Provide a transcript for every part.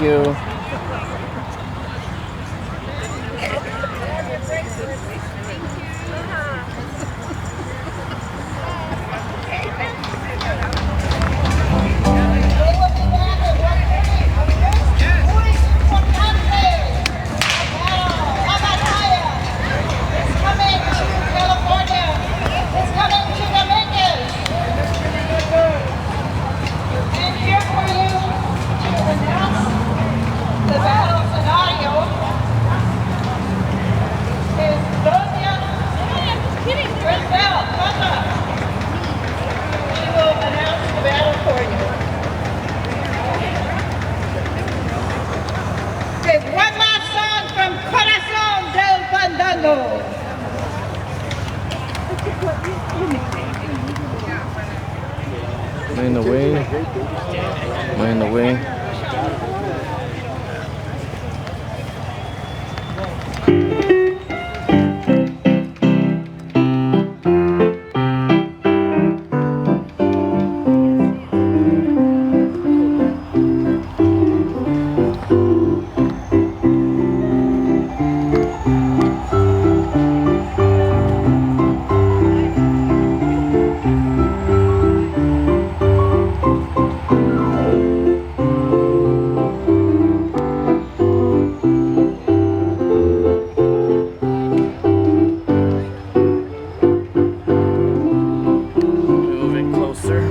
Thank you. Coming to California. It's coming to Domiguez. And here for you to announce the battle scenario is Doña Brazil. She will announce the battle for you. Okay, one last song from Corazón del Fandango. Am I in the way? Am I in the way? Moving closer.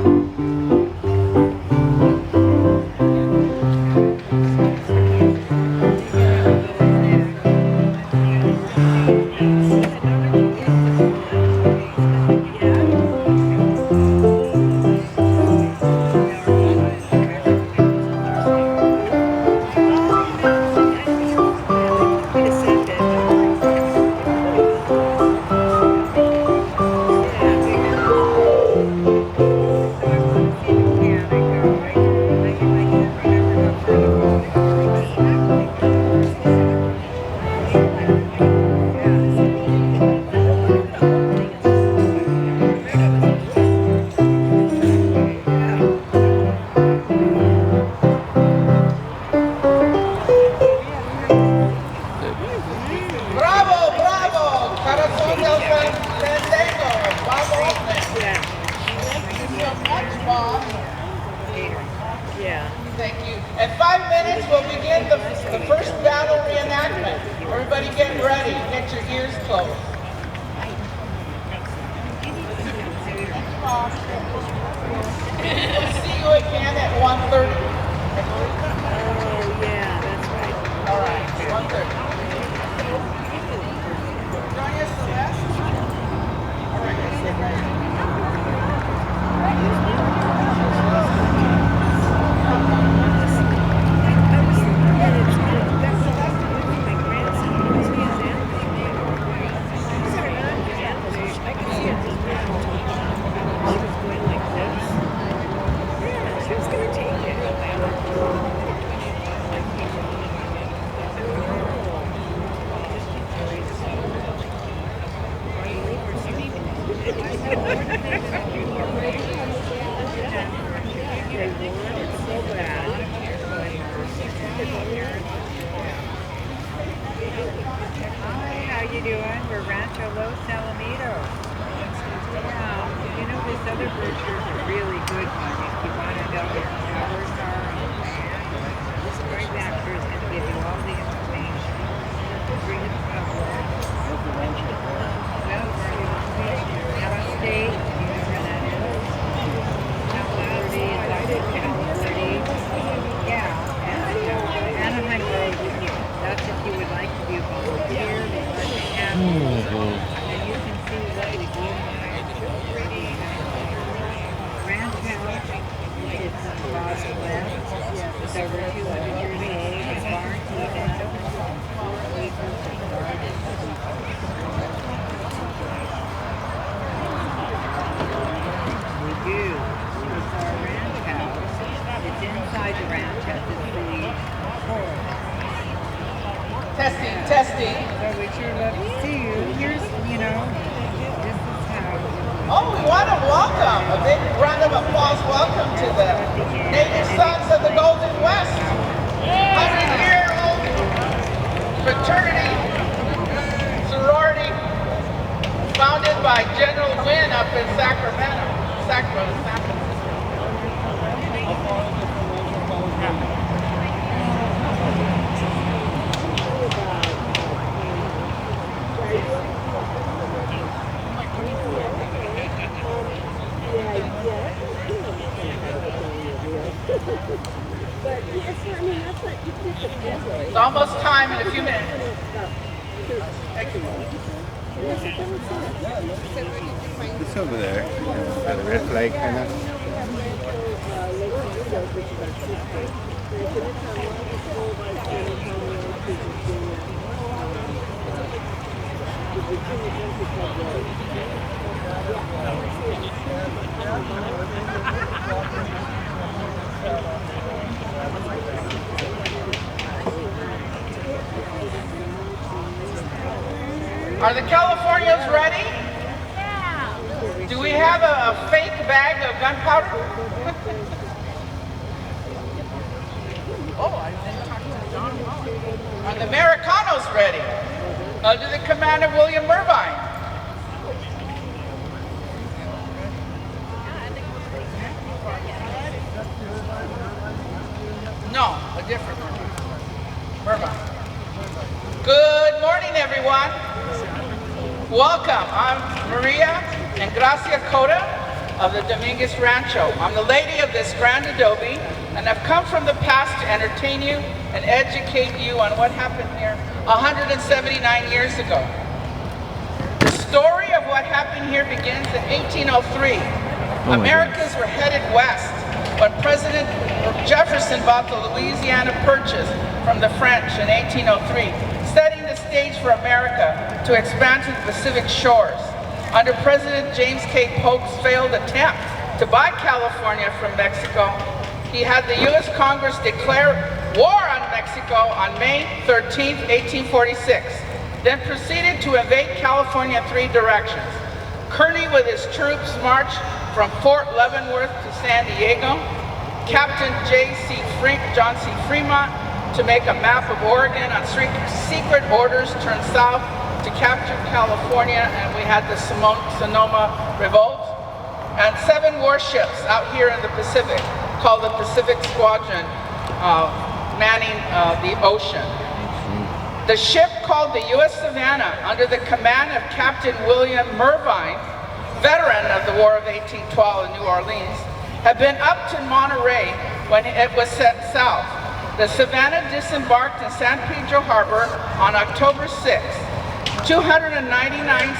Bravo, bravo! Corazón del Fandango. Bob Altman. Thank you so much, Bob. Yeah. Thank you. In 5 minutes, we'll begin the first battle reenactment. Everybody get ready. Get your ears closed. Thanks, Bob. We'll see you again at 1:30. Oh, yeah, that's right. All right, 1:30. Join us, Celeste. All right, let's get ready. She was going to take it. Hi, how you doing? We're Rancho Los Alamitos. Yeah, you know this other brochure's a really good one. If you want to know where the towers are on land, this right after is going to give you all the information. Bring it to public. Well, Cal State, you know where that is? Cal State is out in California. Yeah, and Anaheim Road. That's if you would like to be a volunteer. They let you have and you can see what we do. Ranch house. It's on the bottom left. It's over 200 years old. It's barn keeping. 4 acres of garden. We do. It's our ranch house. It's inside the ranch house. It's the forest. Testing, testing. So we sure love to see you. Here's, this is how. Oh, we want to welcome a big round of applause. Welcome to the native sons of the Golden West. by General Wynn up in Sacramento. Sacramento. It's almost time in a few minutes. It's over there. Got a red flag kind of. Are the Californians ready? Yeah. Do we have a fake bag of gunpowder? Oh, I didn't talk to John. Are the Americanos ready? Under the command of William Irvine. No, a different one. Irvine. Good morning, everyone. Welcome. I'm Maria and Gracia Cota of the Dominguez Rancho. I'm the lady of this grand adobe, and I've come from the past to entertain you and educate you on what happened here 179 years ago. The story of what happened here begins in 1803. Americans were headed west when President Jefferson bought the Louisiana Purchase from the French in 1803, setting the stage for America to expand to the Pacific shores. Under President James K. Polk's failed attempt to buy California from Mexico, he had the U.S. Congress declare war on Mexico on May 13, 1846, then proceeded to invade California in 3 directions. Kearny with his troops marched from Fort Leavenworth to San Diego, Captain John C. Fremont to make a map of Oregon on secret orders turned south to capture California, and we had the Sonoma Revolt, and 7 warships out here in the Pacific called the Pacific Squadron manning the ocean. The ship called the U.S. Savannah under the command of Captain William Irvine, veteran of the War of 1812 in New Orleans, had been up to Monterey when it was sent south. The Savannah disembarked in San Pedro Harbor on October 6th. 299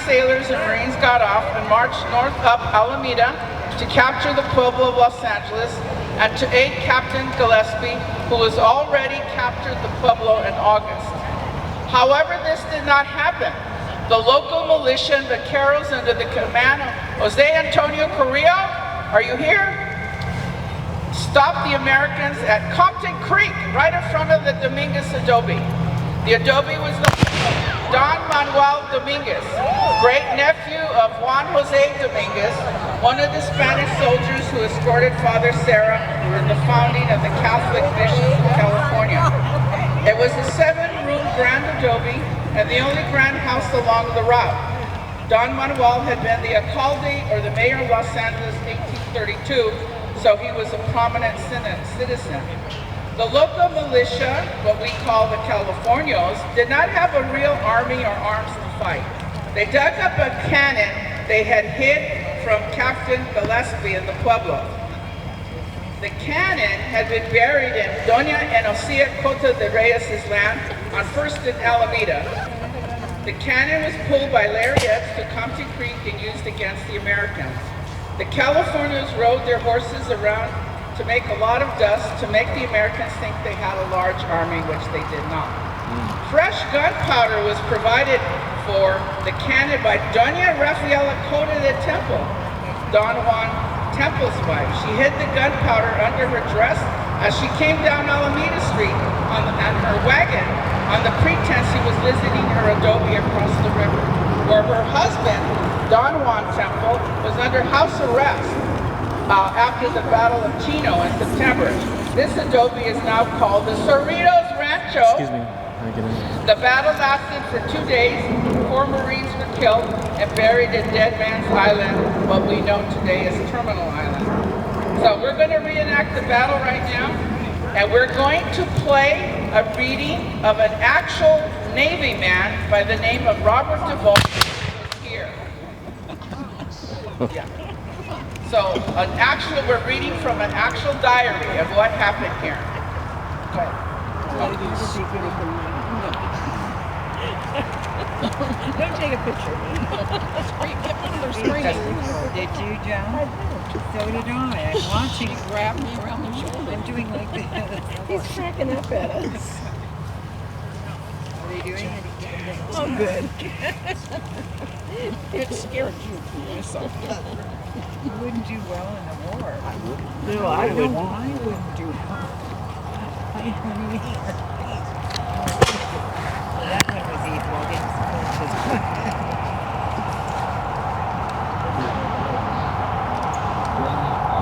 sailors and Marines got off and marched north up Alameda to capture the Pueblo of Los Angeles and to aid Captain Gillespie, who was already captured the Pueblo in August. However, this did not happen. The local militia and vaqueros under the command of Jose Antonio Carrillo, are you here? Stopped the Americans at Compton Creek, right in front of the Dominguez Adobe. The adobe was Don Manuel Dominguez, great nephew of Juan Jose Dominguez, one of the Spanish soldiers who escorted Father Serra in the founding of the Catholic Mission of California. It was a 7-room grand adobe and the only grand house along the route. Don Manuel had been the alcalde or the mayor of Los Angeles in 1832, so he was a prominent citizen. The local militia, what we call the Californians, did not have a real army or arms to fight. They dug up a cannon they had hid from Captain Gillespie in the Pueblo. The cannon had been buried in Doña Enocia Cota de Reyes' land on 1st and Alameda. The cannon was pulled by lariats to Compton Creek and used against the Americans. The Californians rode their horses around to make a lot of dust to make the Americans think they had a large army, which they did not. Fresh gunpowder was provided for the cannon by Doña Rafaela Cota de Temple, Don Juan Temple's wife. She hid the gunpowder under her dress as she came down Alameda Street on her wagon on the pretense he was visiting her adobe across the river, where her husband, Don Juan Temple, was under house arrest after the Battle of Chino in September. This adobe is now called the Cerritos Rancho. Excuse me. The battle lasted for 2 days. 4 Marines were killed and buried in Dead Man's Island, what we know today as Terminal Island. So we're going to reenact the battle right now, and we're going to play a reading of an actual Navy man by the name of Robert Duvall, who was here. Yeah. So we're reading from an actual diary of what happened here. Go ahead. Don't take a picture. Did you, John? So did I. I'm watching. He grabbed me around the shoulder. I'm doing like this. He's cracking up at us. What are you doing? Oh, good. It scared you, Marissa. You wouldn't do well in the war. No, I wouldn't. I wouldn't do well. I don't either. That one was evil. I didn't suppose it was.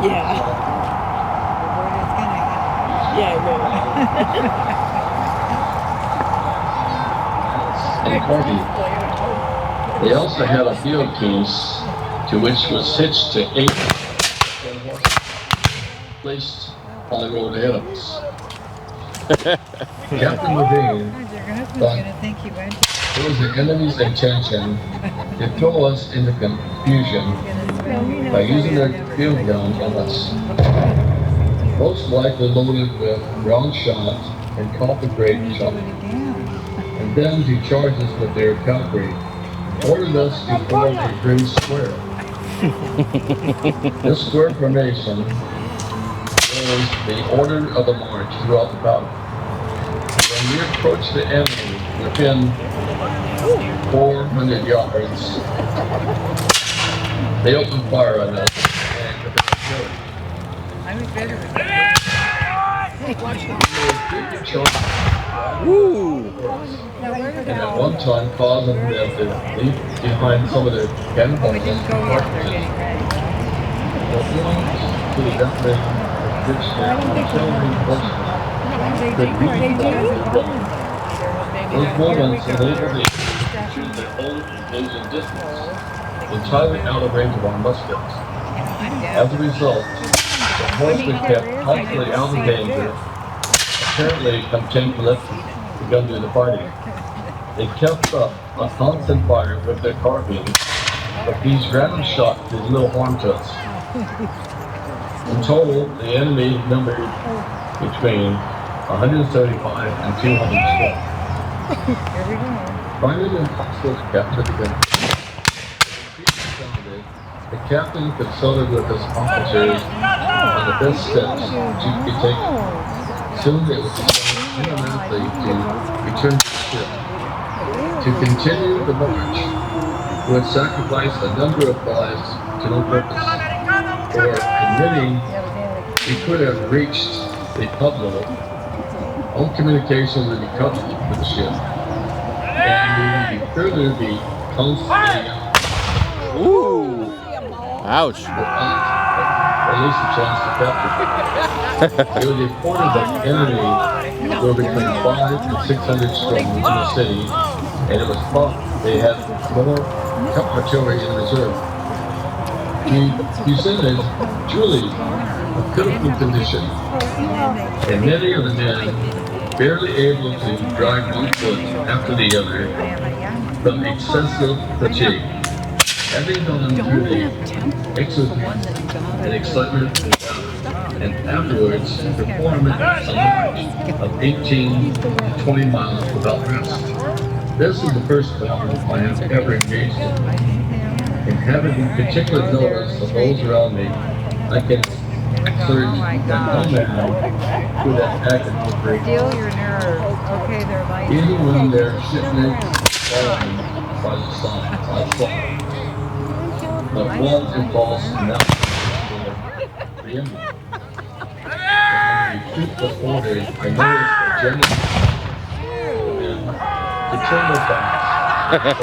Yeah. The word is gonna happen. Yeah, I They also had a field piece to which was hitched to 8 placed on the road ahead of us. Captain Levine Your husband's thought gonna think you went. it was the enemy's intention to throw us into confusion by using their field gun on us. Most likely loaded with round shot and copper-grade shot, and then to charge us with their cavalry, ordered us to form a green square. This square formation was the order of the march throughout the battle. When we approached the enemy within 400 yards, they opened fire on us and with artillery. I was better with And at one time causing them to leave behind some of their cannonballs we didn't and go yet. They're cartridges. getting ready. The wounds to the definition of ditch artillery horsemen. Those moments enabled the enemy to choose their own engine distance, entirely out of range of our muskets. As a result, the horsemen kept constantly out of danger. Apparently, Kamchenko left the gun to the party. They kept up a constant fire with their carbines, but these random shots did little harm to us. In total, the enemy numbered between 175 and 200 strong. Finding it impossible to capture the gun, the captain consulted with his officers on the best steps to be taken. Soon it was decided unilaterally to return to the ship. To continue the march would sacrifice a number of lives to no purpose. For admitting we could have reached the Pueblo, all communication would be cut with the ship, and we would further be constantly Ouch. or at least a chance to capture. It was reported that the enemy were between 500 and 600 strong in the city, and it was thought they had more artillery in reserve. The Buchanan truly a critical condition, and many of the men barely able to drive one foot after the other from excessive fatigue. Having gone through the exercise and excitement and afterwards perform a march of 18 to 20 miles without rest. This is the first battle I have ever engaged in. And having particular notice of those around me, I can assert that no man could have acted with great Feel your nerves. Okay, they're light. even when their shipmates falling by the side. The blood and false now the enemy. When we shoot the order, I noticed the general to turn their backs.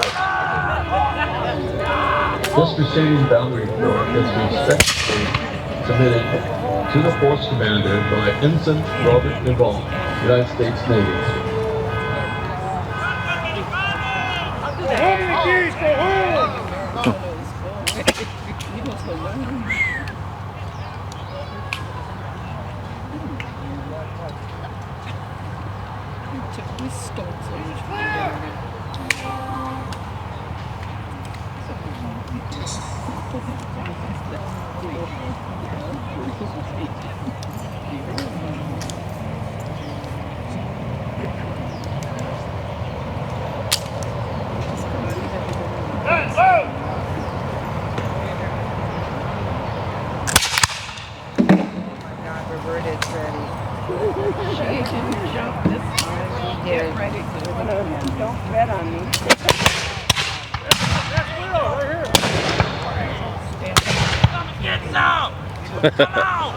This preceding battle report is respectfully submitted to the force commander by Ensign Robert Duvall, United States Navy. Roberta's ready. She didn't jump this time. Get ready to don't bet on me. Get some! Come on!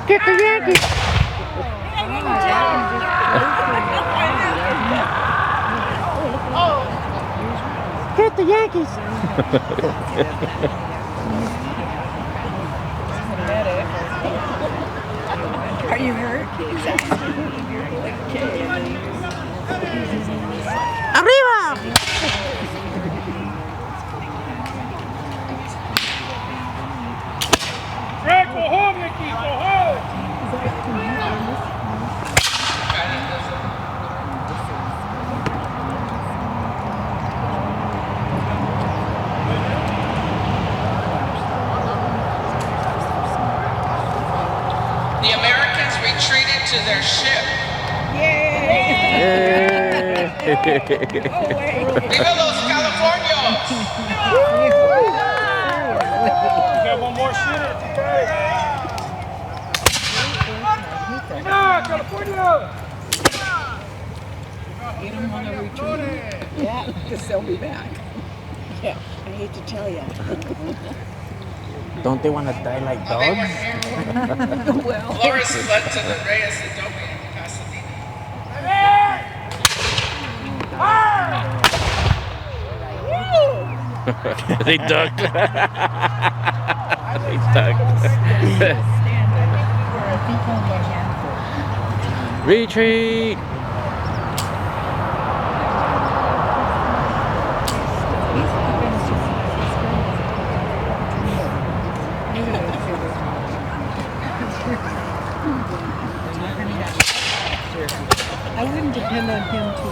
Get the Yankees! Get the Yankees! Are you hurt? Arriba! Frank, go home, Yankees, go home! The Americans retreated to their ship. Viva los Californians! We got one more shooter. Viva California! You don't want to retreat. Yeah, because they'll be back. Yeah, I hate to tell you. Don't they want to die like dogs? Well, Flores fled to the Reyes Adobe in Pasadena. They ducked. They ducked. Retreat! I wouldn't depend on him to.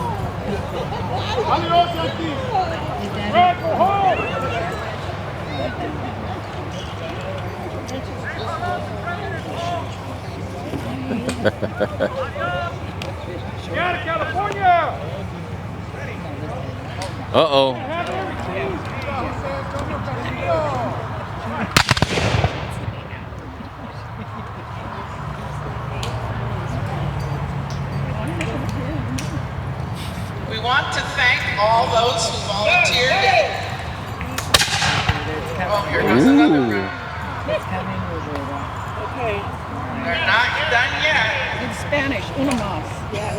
Adios, Yankees! Frank, go home! Get out of California! Uh-oh. We want to thank all those who volunteered. Oh, here goes another round. It's coming, Roberta. Okay. They're not done yet. In Spanish, una más. Yeah.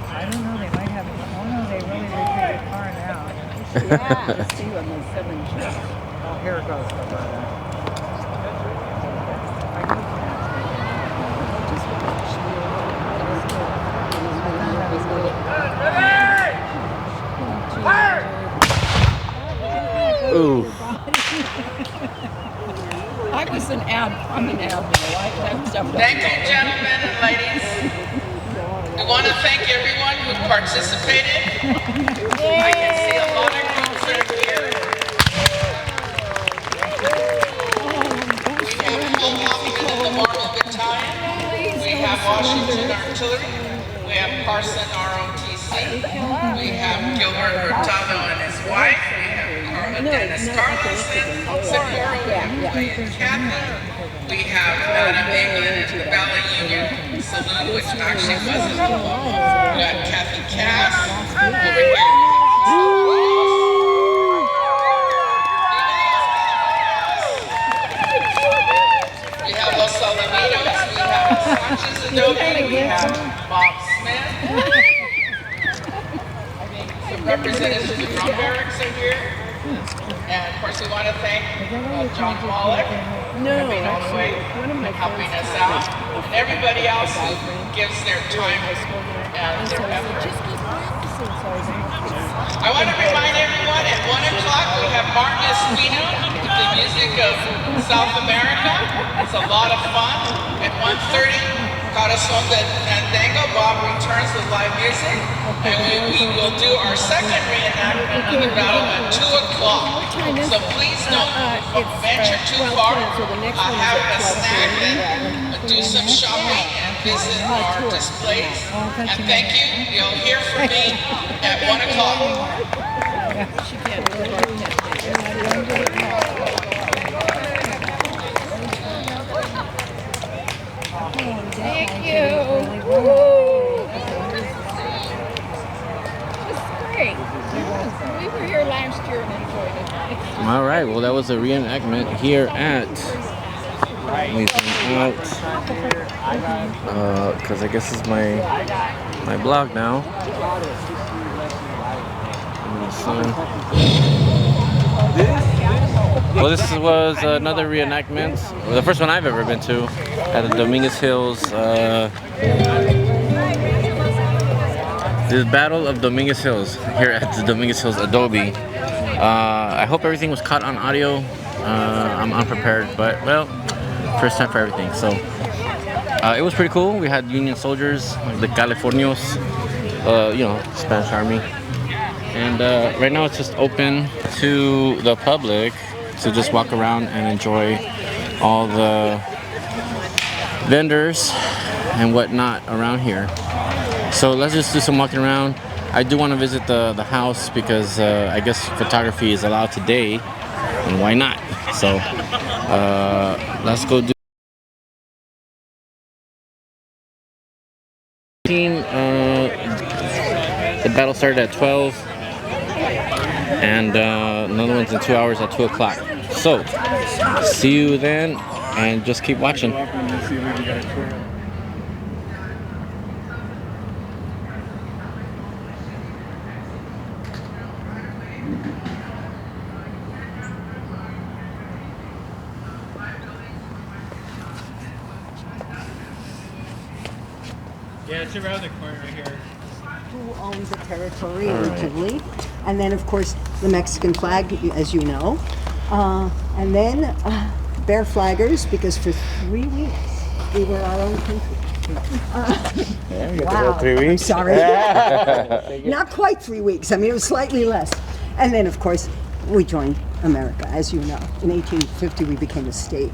I don't know, they might have, oh no, they really retreated far now. Yeah. Just see on the 7 shot. Oh, here it goes, Roberta. Ooh. I was I'm an admiral. I've jumped Thank you, gentlemen and ladies. We want to thank everyone who participated. I can see a lot of groups that are here. We have full complement of the Marble Battalion. We have Washington Artillery. We have Carson ROTC. We have Gilbert Hurtado and his wife. We have Dennis Carlos, Socorro, Kathy. We have Madam England and the Valley Union Saloon, which actually wasn't. We got Kathy Cass over here. We have Los Alamitos, we have Sanchez Adobe, we have Bob Smith. Some representatives of the drum barracks are here. And of course we want to thank John Pollock for being all the way and helping us out. And everybody else who gives their time and their effort. I want to remind everyone at 1 o'clock we have Martin Espino with the music of South America. It's a lot of fun. At 1:30, Corazon de Fandango, Bob returns with live music. And we will do our second reenactment of the battle at 2 o'clock. So please don't venture too far. Have a snack and do some shopping and visit our displays. And thank you. You'll hear from me at 1 o'clock. She can't do it. Thank you. Woo! It's great. We were here last year and enjoyed it. All right. Well, that was a reenactment here at. Let me zoom out. Because I guess this is my blog now. Well, this was another reenactment. The first one I've ever been to at the Dominguez Hills. The Battle of Dominguez Hills here at the Dominguez Hills Adobe. I hope everything was caught on audio. I'm unprepared, but well, first time for everything. So it was pretty cool. We had Union soldiers, the Californians, Spanish Army. And right now it's just open to the public to just walk around and enjoy all the vendors and whatnot around here. So let's just do some walking around. I do want to visit the house because I guess photography is allowed today, and why not? So let's go do. The battle started at 12. And another one's in 2 hours at 2 o'clock. So, see you then, and just keep watching. Yeah, it's around the corner right here. Who owns the territory originally, and then of course the Mexican flag, as you know, and then bear flaggers, because for 3 weeks we were our own country. Wow, 3 weeks? I'm sorry. Not quite 3 weeks. I mean, it was slightly less. And then of course we joined America, as you know. In 1850 we became a state,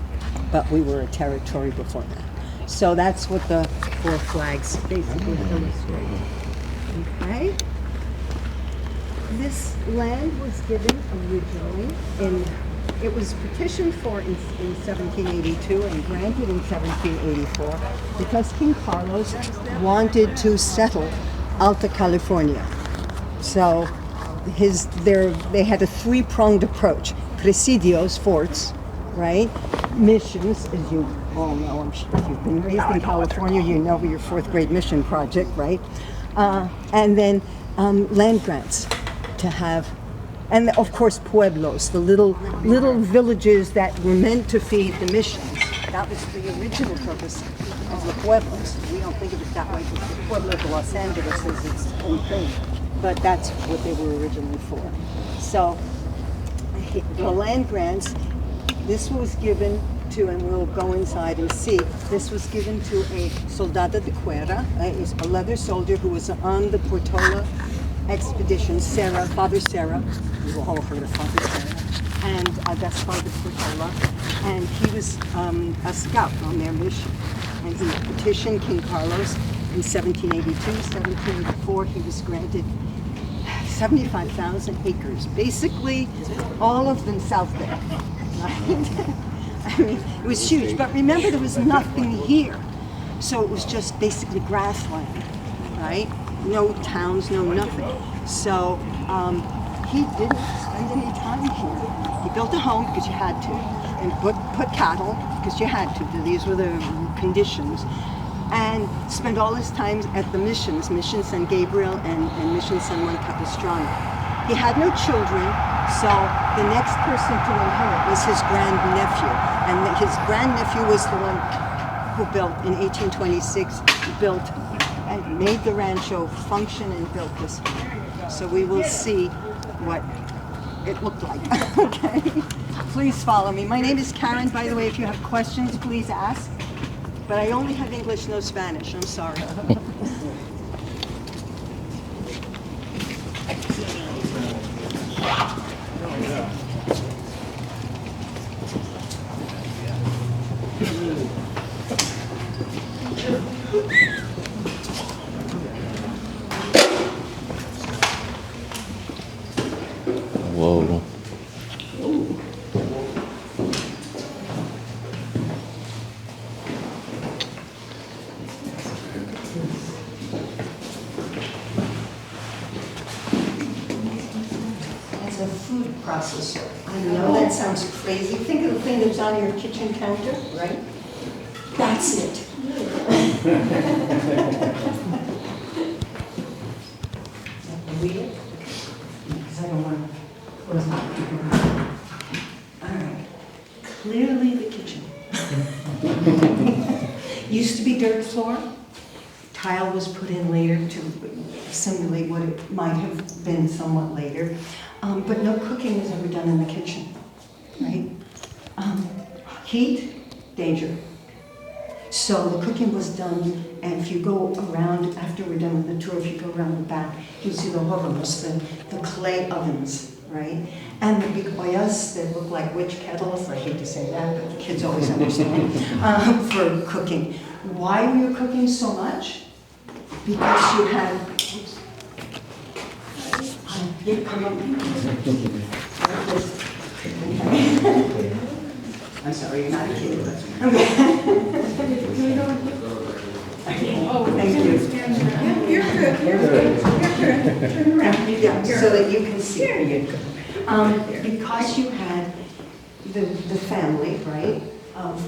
but we were a territory before that. So that's what the 4 flags basically illustrate. Okay. This land was given originally it was petitioned for in 1782 and granted in 1784 because King Carlos wanted to settle Alta California. So they had a 3-pronged approach: presidios, forts, right? Missions, as you all know. I'm sure if you've been raised in California, you know your 4th grade mission project, right? And then land grants to have, and of course pueblos, the little villages that were meant to feed the missions. That was the original purpose of the pueblos. We don't think of it that way because the Pueblo de Los Angeles is its own thing, but that's what they were originally for. So the land grants, this was given to, and we'll go inside and see, this was given to a soldado de cuerda, a leather soldier who was on the Portola expedition, Father Serra. We've all heard of Father Serra. And that's Father Portola. And he was a scout on their mission. And he petitioned King Carlos in 1782, 1784. He was granted 75,000 acres, basically all of them South Bay. I mean, it was huge, but remember there was nothing here. So it was just basically grassland, right? No towns, no nothing. So he didn't spend any time here. He built a home because you had to, and put cattle because you had to. These were the conditions. And spent all his time at the missions, Mission San Gabriel and Mission San Juan Capistrano. He had no children, so the next person to inherit was his grandnephew. And his grandnephew was the one who built, in 1826, built and made the rancho function and built this. So we will see what it looked like, okay? Please follow me. My name is Karen, by the way. If you have questions, please ask. But I only have English, no Spanish. I'm sorry. Whoa. It's a food processor. I know that sounds crazy. Think of the thing that's on your kitchen counter, right? That's it. Weird? Because I don't want to close my computer. All right. Clearly the kitchen. Used to be dirt floor. Tile was put in later to simulate what it might have been somewhat later. But no cooking was ever done in the kitchen, right? Heat, danger. So the cooking was done, and if you go around, after we're done with the tour, if you go around the back, you'll see the hornos, the clay ovens, right? And the big ollas that look like witch kettles, I hate to say that, but the kids always understand, for cooking. Why were you cooking so much? Because you had, oops. Yeah, come on. Okay. I'm sorry, you're not a kid. Okay. Oh, thank you. You're good. You're good. Turn around. Yeah, so that you can see. There you go. Because you had the family, right, of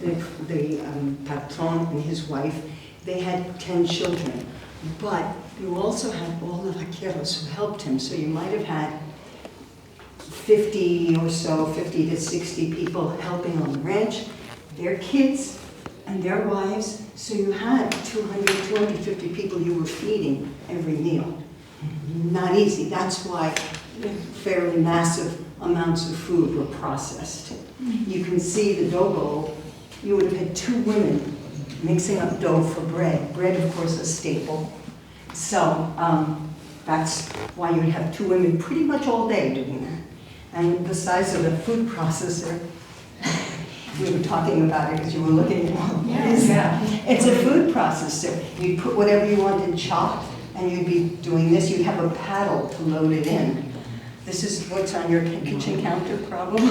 the patron and his wife, they had 10 children. But you also had all the vaqueros who helped him, so you might have had 50 or so, 50 to 60 people helping on the ranch, their kids and their wives. So you had 200, 250 people you were feeding every meal. Not easy. That's why fairly massive amounts of food were processed. You can see the dough bowl. You would have had 2 women mixing up dough for bread. Bread, of course, a staple. So that's why you would have 2 women pretty much all day doing that. And the size of the food processor, we were talking about it because you were looking at what is that? It's a food processor. You'd put whatever you wanted chopped, and you'd be doing this. You'd have a paddle to load it in. This is what's on your kitchen counter, probably.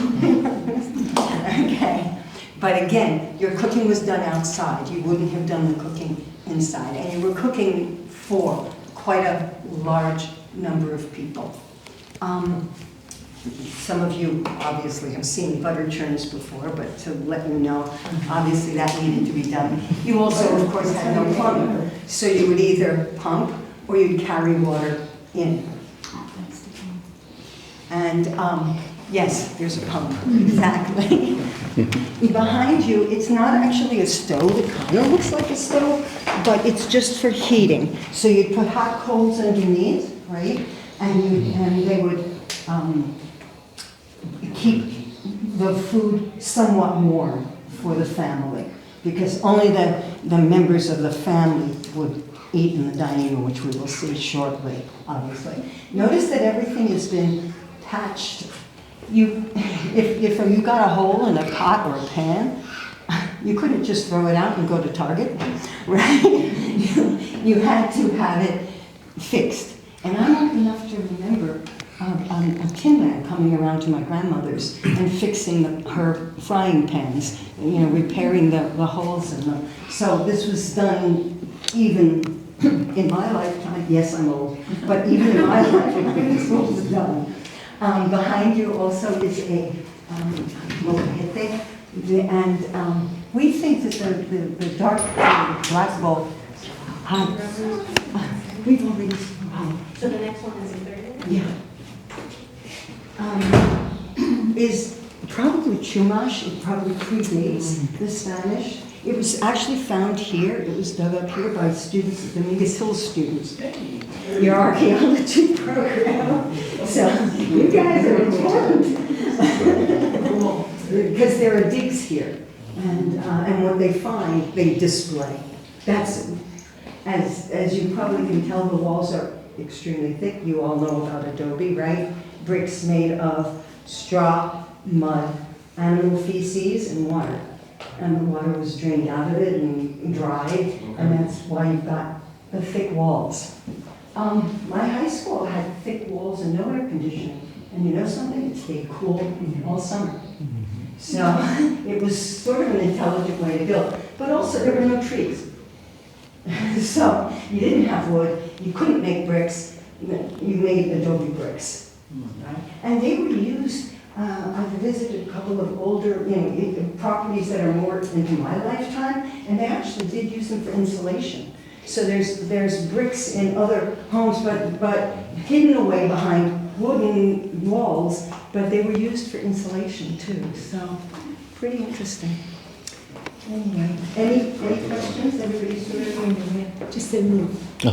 Okay. But again, your cooking was done outside. You wouldn't have done the cooking inside. And you were cooking for quite a large number of people. Some of you obviously have seen butter churns before, but to let you know, obviously that needed to be done. You also, of course, had no plumbing. So you would either pump or you'd carry water in. And yes, there's a pump, exactly. Behind you, it's not actually a stove. It kind of looks like a stove, but it's just for heating. So you'd put hot coals underneath, right? And they would keep the food somewhat warm for the family, because only the members of the family would eat in the dining room, which we will see shortly, obviously. Notice that everything has been patched. If you got a hole in a pot or a pan, you couldn't just throw it out and go to Target, right? You had to have it fixed. And I'm old enough to remember a tin man coming around to my grandmother's and fixing her frying pans, repairing the holes in them. So this was done even in my lifetime. Yes, I'm old, but even in my lifetime, this was done. Behind you also is a molcajete, and we think that the dark black bowl, we've already, So the next one is in 30? yeah. Is probably Chumash. It probably predates the Spanish. It was actually found here. It was dug up here by students, Dominguez Hills students. Your archaeology program. So you guys are important. Because there are digs here, and what they find, they display. That's, as you probably can tell, the walls are extremely thick. You all know about adobe, right? Bricks made of straw, mud, animal feces, and water. And the water was drained out of it and dried, and that's why you've got the thick walls. My high school had thick walls and no air conditioning. And you know something? It stayed cool all summer. So it was sort of an intelligent way to build. But also there were no trees. So you didn't have wood, you couldn't make bricks, you made adobe bricks. Right? And they were used, I've visited a couple of older properties that are more into my lifetime, and they actually did use them for insulation. So there's bricks in other homes, but hidden away behind wooden walls, but they were used for insulation too. So pretty interesting. Anyway, any questions? Everybody's doing it? Just say no. No.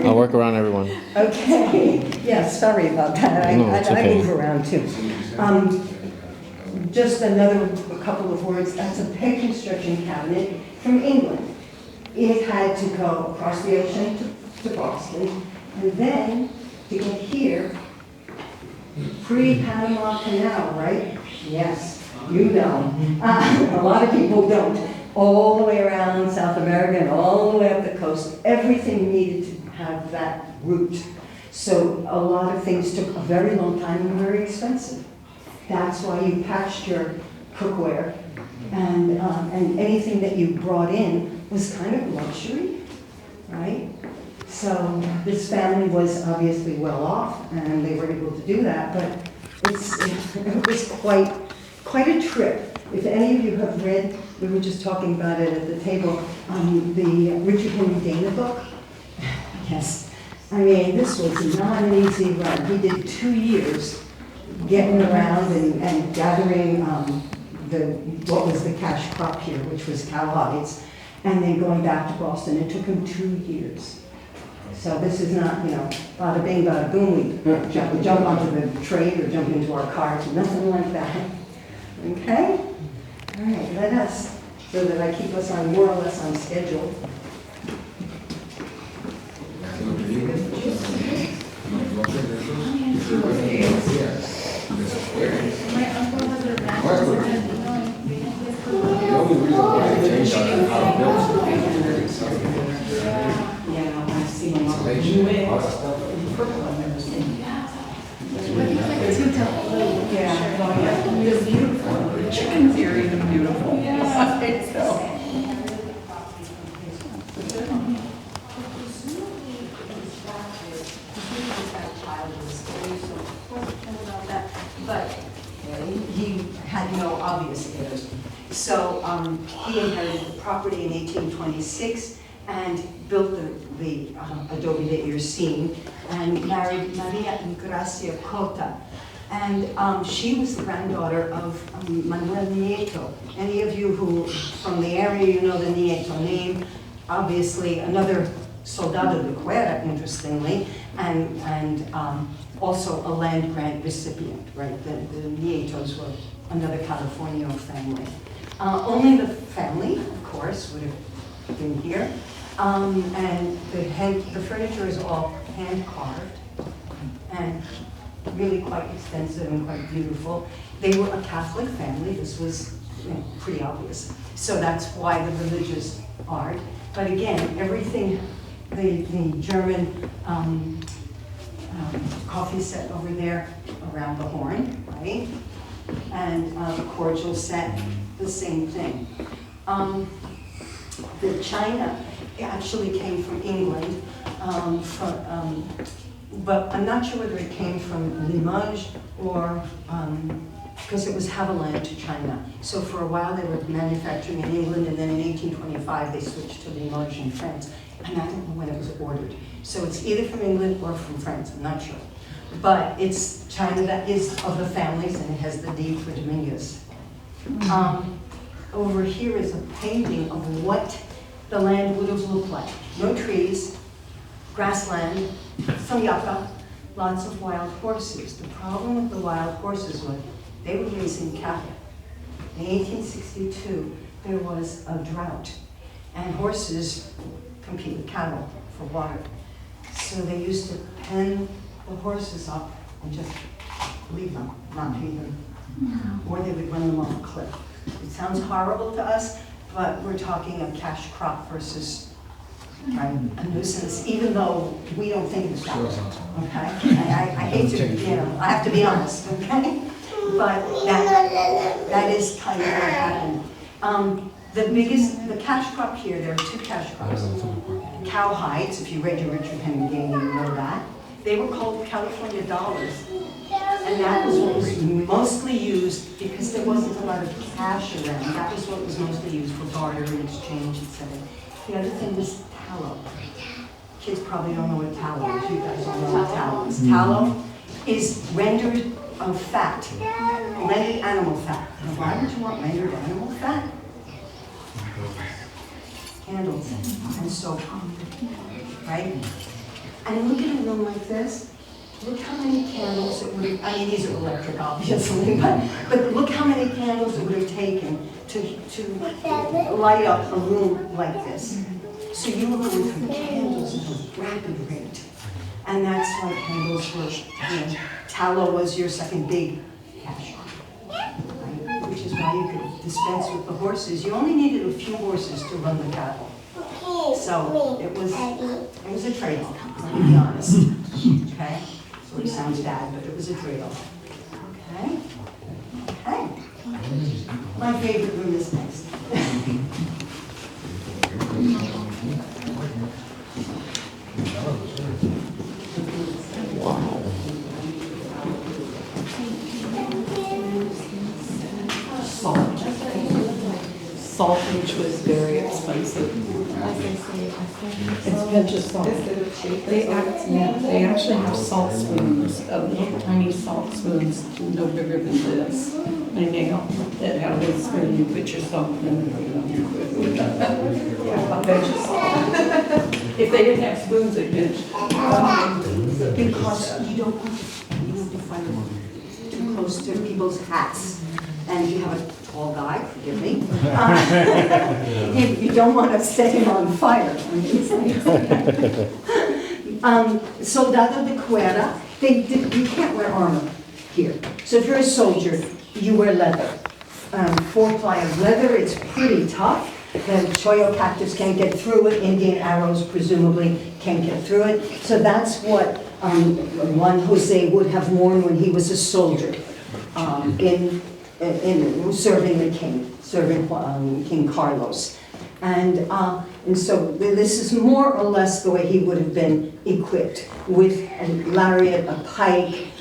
I'll work around everyone. Okay. Yeah, sorry about that. No, it's okay. I move around too. Just a couple of words. That's a peg construction cabinet from England. It had to go across the ocean to Boston, and then to get here, pre-Panama Canal, right? Yes, you know. A lot of people don't. All the way around South America and all the way up the coast, everything needed to have that route. So a lot of things took a very long time and were very expensive. That's why you patched your cookware, and anything that you brought in was kind of luxury, right? So this family was obviously well off, and they were able to do that, but it was quite a trip. If any of you have read, we were just talking about it at the table, the Richard Henry Dana book. Yes, I mean, this was not an easy run. He did 2 years getting around and gathering what was the cash crop here, which was cowhides, and then going back to Boston. It took him 2 years. So this is not, bada bing, bada boom, we jump onto the train or jump into our cars, nothing like that. Okay? All right, let us, so that I keep us on more or less on schedule. My uncle has a ranch. Yeah, I've seen a lot of purple I've never seen. Yeah, It's beautiful. The chickens here are even beautiful. Yeah. So. But he had no obvious heirs. So he inherited the property in 1826 and built the adobe that you're seeing, and married Maria Gracia Cota. And she was the granddaughter of Manuel Nieto. Any of you who from the area, you know the Nieto name. Obviously, another soldado de guerra, interestingly, and also a land grant recipient, right? The Nietos were another Californian family. Only the family, of course, would have been here. And the furniture is all hand carved and really quite expensive and quite beautiful. They were a Catholic family. This was pretty obvious. So that's why the religious art. But again, everything, the German coffee set over there around the horn, right? And the cordial set, the same thing. The china actually came from England, but I'm not sure whether it came from Limoges or, because it was Haviland to China. So for a while they were manufacturing in England, and then in 1825 they switched to Limoges in France. And I don't know when it was ordered. So it's either from England or from France, I'm not sure. But it's china that is of the families, and it has the deed for Domiguez. Over here is a painting of what the land would have looked like. No trees, grassland, some yucca, lots of wild horses. The problem with the wild horses was they were raising cattle. In 1862, there was a drought, and horses compete with cattle for water. So they used to pen the horses up and just leave them, not feed them. Or they would run them off a cliff. It sounds horrible to us, but we're talking a cash crop versus a nuisance, even though we don't think it's that way, okay? I hate to, I have to be honest, okay? But that is kind of what happened. The cash crop here, there are two cash crops. Cow hides, if you read your Richard Henry Game, you know that. They were called California dollars. And that was what was mostly used because there wasn't a lot of cash around. That was what was mostly used for barter and exchange, etc. The other thing was tallow. Kids probably don't know what tallow is. You guys don't know what tallow is. Tallow is rendered fat, rendered animal fat. Now, why would you want rendered animal fat? Candles and soap, right? And look at a room like this. Look how many candles it would have, I mean, these are electric, obviously, but look how many candles it would have taken to light up a room like this. So you were going through candles at a rapid rate. And that's why candles were, tallow was your second big cash crop, right? Which is why you could dispense with the horses. You only needed a few horses to run the cattle. So it was a trade-off, let me be honest, okay? Sort of sounds bad, but it was a trade-off. Okay? Okay. My favorite room is next. Wow. Salt, which was very expensive. It's pinch of salt. They actually have salt spoons, little tiny salt spoons, no bigger than this. A nail that have this spoon, you put your salt in it. A pinch of salt. If they didn't have spoons, they'd pinch. Because you don't want to find them too close to people's hats. And if you have a tall guy, forgive me, you don't want to set him on fire. Soldado de cuerda, you can't wear armor here. So if you're a soldier, you wear leather. 4-ply of leather, it's pretty tough. The choyo cactus can't get through it. Indian arrows presumably can't get through it. So that's what Juan Jose would have worn when he was a soldier in serving the king, serving King Carlos. And so this is more or less the way he would have been equipped, with a lariat, a pike,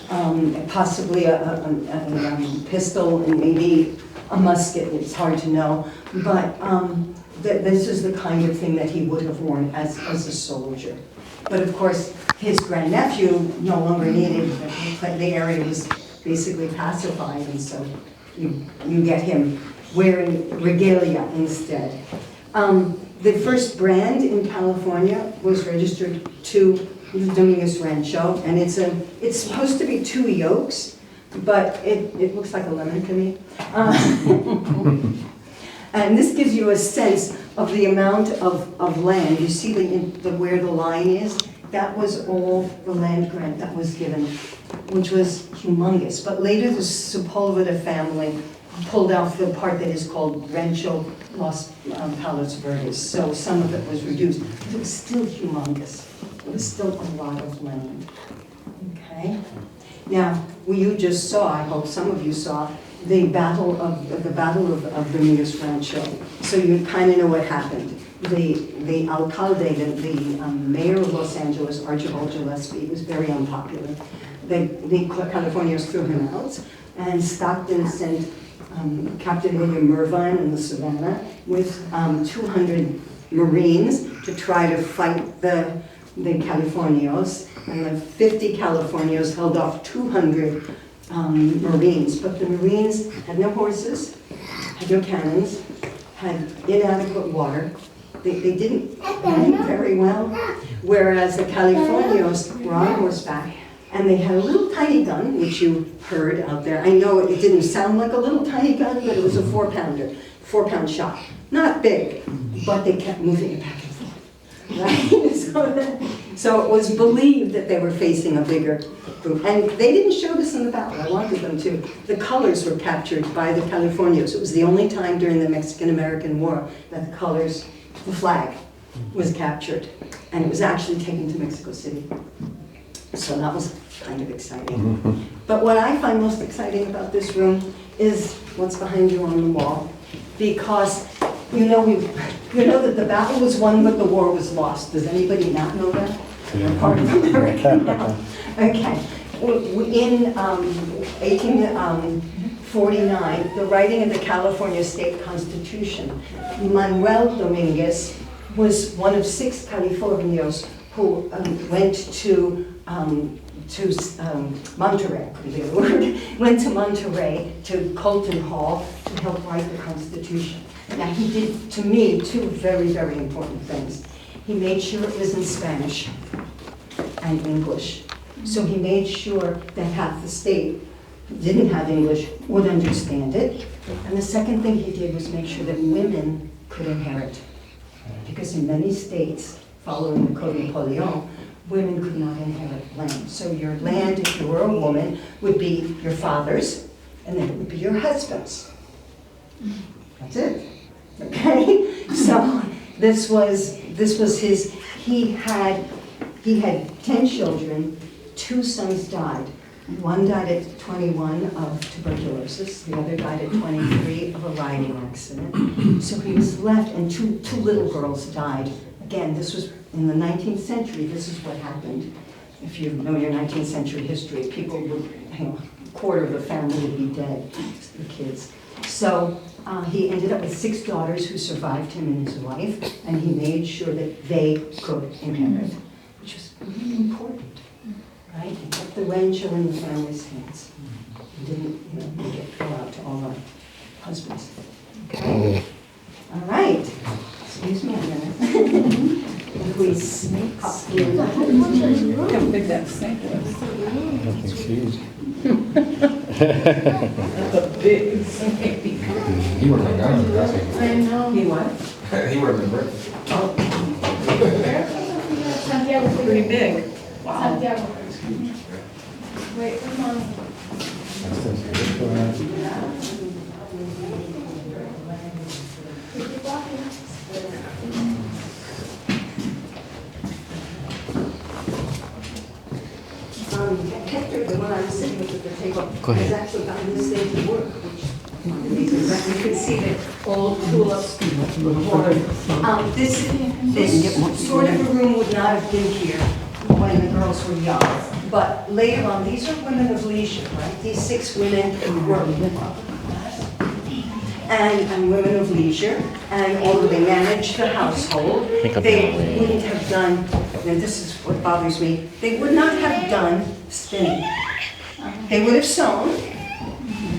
possibly a pistol, and maybe a musket. It's hard to know. But this is the kind of thing that he would have worn as a soldier. But of course, his grandnephew no longer needed, the area was basically pacified, and so you get him wearing regalia instead. The first brand in California was registered to Dominguez Rancho, and it's supposed to be 2 yokes, but it looks like a lemon to me. And this gives you a sense of the amount of land. You see where the line is? That was all the land grant that was given, which was humongous. But later the Sepulveda family pulled out the part that is called Rancho Los Palos Verdes. So some of it was reduced, but it was still humongous. It was still a lot of land. Okay? Now, you just saw, I hope some of you saw, the battle of Dominguez Rancho. So you kind of know what happened. The alcalde, the mayor of Los Angeles, Archibald Gillespie, was very unpopular. The Californians threw him out, and Stockton sent Captain William Irvine in the Savannah with 200 Marines to try to fight the Californios, and the 50 Californios held off 200 Marines. But the Marines had no horses, had no cannons, had inadequate water. They didn't fight very well, whereas the Californios were on horseback, And they had a little tiny gun, which you heard out there. I know it didn't sound like a little tiny gun, but it was a 4-pounder, 4-pound shot. Not big, but they kept moving it back and forth. Right? So it was believed that they were facing a bigger group. And they didn't show this in the battle. I wanted them to. The colors were captured by the Californians. It was the only time during the Mexican-American War that the colors, the flag, was captured. And it was actually taken to Mexico City. So that was kind of exciting. But what I find most exciting about this room is what's behind you on the wall. Because you know that the battle was won, but the war was lost. Does anybody not know that? We're part of America now. Okay. In 1849, the writing of the California State Constitution, Manuel Dominguez was one of 6 Californios who went to Monterey, couldn't think of the word, went to Monterey, to Colton Hall, to help write the Constitution. Now he did, to me, 2 very, very important things. He made sure it was in Spanish and English. So he made sure that half the state who didn't have English would understand it. And the second thing he did was make sure that women could inherit. Because in many states, following the Code Napoleon, women could not inherit land. So your land, if you were a woman, would be your father's, and then it would be your husband's. That's it. Okay? So this was his, he had 10 children, 2 sons died. One died at 21 of tuberculosis, the other died at 23 of a riding accident. So he was left, and two little girls died. Again, this was in the 19th century, this is what happened. If you know your 19th century history, people would, a quarter of the family would be dead, the kids. So he ended up with 6 daughters who survived him and his wife, and he made sure that they could inherit, which was really important. Right? He kept the rancho in the family's hands. He didn't, make it go out to all our husbands. Okay? All right. Excuse me a minute. If we sneak up here. How big that snake was. Nothing's huge. That's a big snake. He would have done it. That's I know. He what? He would have been brick. Pretty big. Wow. That's Hector, the one I'm sitting with at the table, Go ahead. has actually gotten this thing to work, which you can see the old tulips. This sort of a room would not have been here when the girls were young. But later on, these are women of leisure, right? These 6 women were and women of leisure, and although they managed the household, they wouldn't have done, and this is what bothers me, they would not have done spinning. They would have sewn,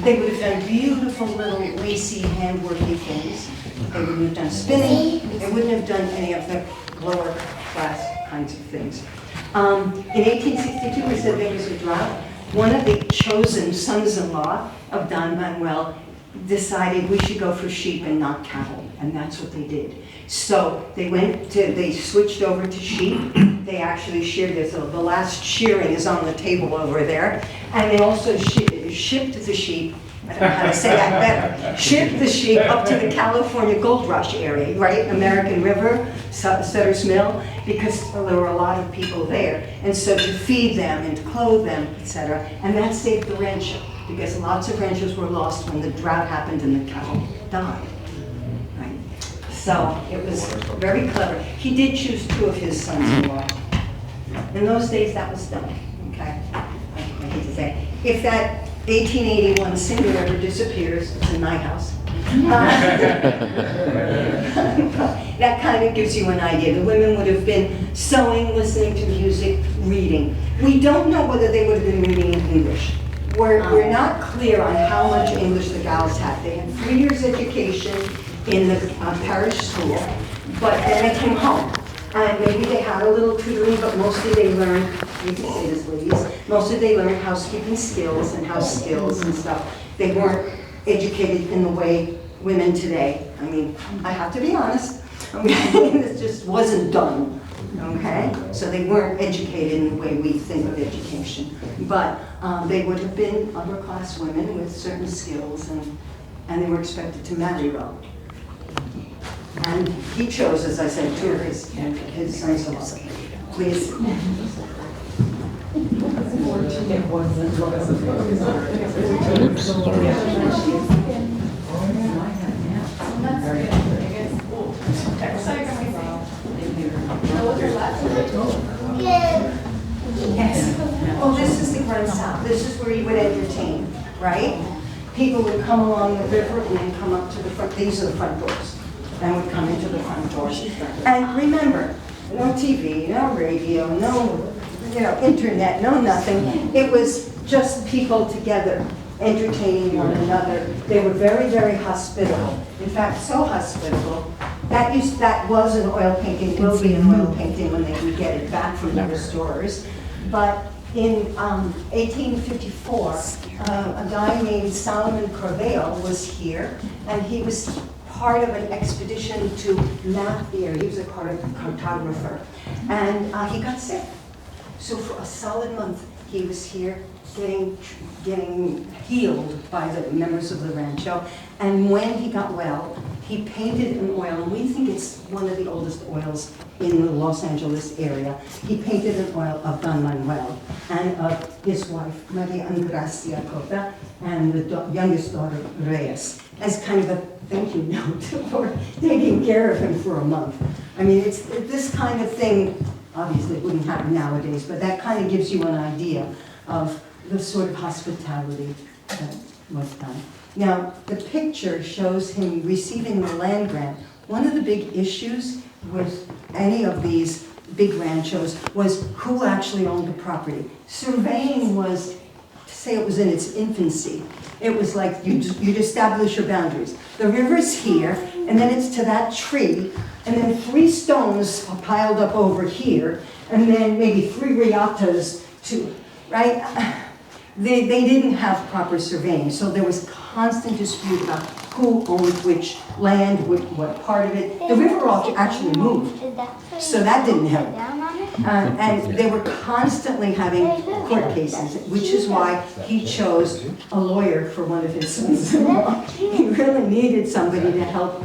they would have done beautiful little lacy handworky things. They wouldn't have done spinning, they wouldn't have done any of the lower class kinds of things. In 1862, we said there was a drought. One of the chosen sons-in-law of Don Manuel decided we should go for sheep and not cattle, and that's what they did. So they switched over to sheep. They actually sheared this. So the last shearing is on the table over there, and they also shipped the sheep. I don't know how to say that better. Shipped the sheep up to the California Gold Rush area, right? American River, Sutter's Mill, because there were a lot of people there. And so to feed them and to clothe them, etc. And that saved the rancho, because lots of ranchos were lost when the drought happened and the cattle died. Right? So it was very clever. He did choose 2 of his sons-in-law. In those days, that was done. Okay? I hate to say. If that 1881 singer ever disappears, it's in my house. That kind of gives you an idea. The women would have been sewing, listening to music, reading. We don't know whether they would have been reading in English. We're not clear on how much English the gals had. They had 3 years education in the parish school, but then they came home. And maybe they had a little tutoring, but mostly they learned, you can say this, ladies, mostly they learned housekeeping skills and house skills and stuff. They weren't educated in the way women today. I mean, I have to be honest, this just wasn't done, okay? So they weren't educated in the way we think of education. But they would have been upper class women with certain skills, and they were expected to marry well. And he chose, as I said, two of his sons also. Please. Oops, sorry. Yes. Well, this is the Grand South. This is where you would entertain, right? People would come along the river and then come up to the front. These are the front doors. And would come into the front doors. And remember, no TV, no radio, no internet, no nothing. It was just people together, entertaining one another. They were very, very hospitable. In fact, so hospitable. That was an oil painting, will be an oil painting when they can get it back from the restorers. But in 1854, a guy named Solomon Corveo was here, and he was part of an expedition to map the area. He was a cartographer, and he got sick. So for a solid month, he was here getting healed by the members of the rancho. And when he got well, he painted an oil, and we think it's one of the oldest oils in the Los Angeles area. He painted an oil of Don Manuel and of his wife, Maria Gracia Cota, and the youngest daughter, Reyes, as kind of a thank you note for taking care of him for a month. I mean, it's this kind of thing, obviously it wouldn't happen nowadays, but that kind of gives you an idea of the sort of hospitality that was done. Now, the picture shows him receiving the land grant. One of the big issues with any of these big ranchos was who actually owned the property. Surveying was, to say it was in its infancy, it was like you'd establish your boundaries. The river's here, and then it's to that tree, and then 3 stones piled up over here, and then maybe 3 riatas to, right? They didn't have proper surveying, so there was constant dispute about who owned which land, what part of it. The river actually moved, so that didn't help. And they were constantly having court cases, which is why he chose a lawyer for one of his sons-in-law. He really needed somebody to help,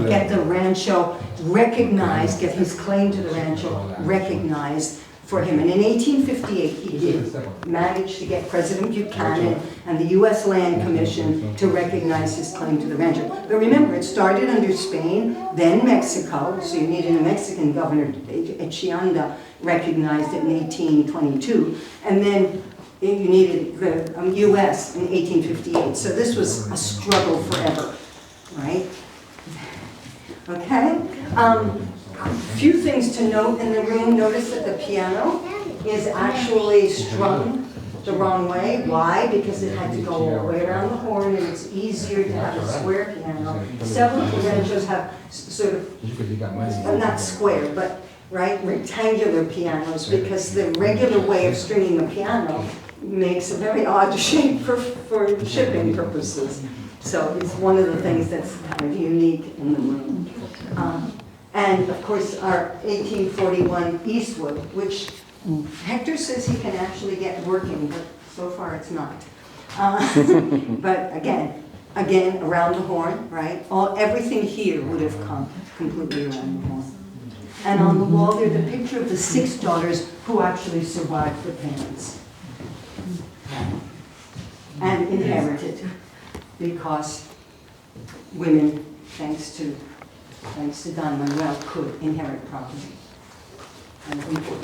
get the rancho recognized, get his claim to the rancho recognized for him. And in 1858, he did manage to get President Buchanan and the U.S. Land Commission to recognize his claim to the rancho. But remember, it started under Spain, then Mexico, so you needed a Mexican governor, Echeanda, recognized it in 1822, and then you needed the U.S. in 1858. So this was a struggle forever, right? Okay? A few things to note in the room. Notice that the piano is actually strung the wrong way. Why? Because it had to go all the way around the horn, and it's easier to have a square piano. Several ranchos have sort of, not square, but rectangular pianos, because the regular way of stringing a piano makes a very odd shape for shipping purposes. So it's one of the things that's kind of unique in the room. And of course, our 1841 Eastwood, which Hector says he can actually get working, but so far it's not. But again, around the horn, right? Everything here would have come completely around the horn. And on the wall there's a picture of the 6 daughters who actually survived their parents. And inherited, because women, thanks to Don Manuel, could inherit property. And we could.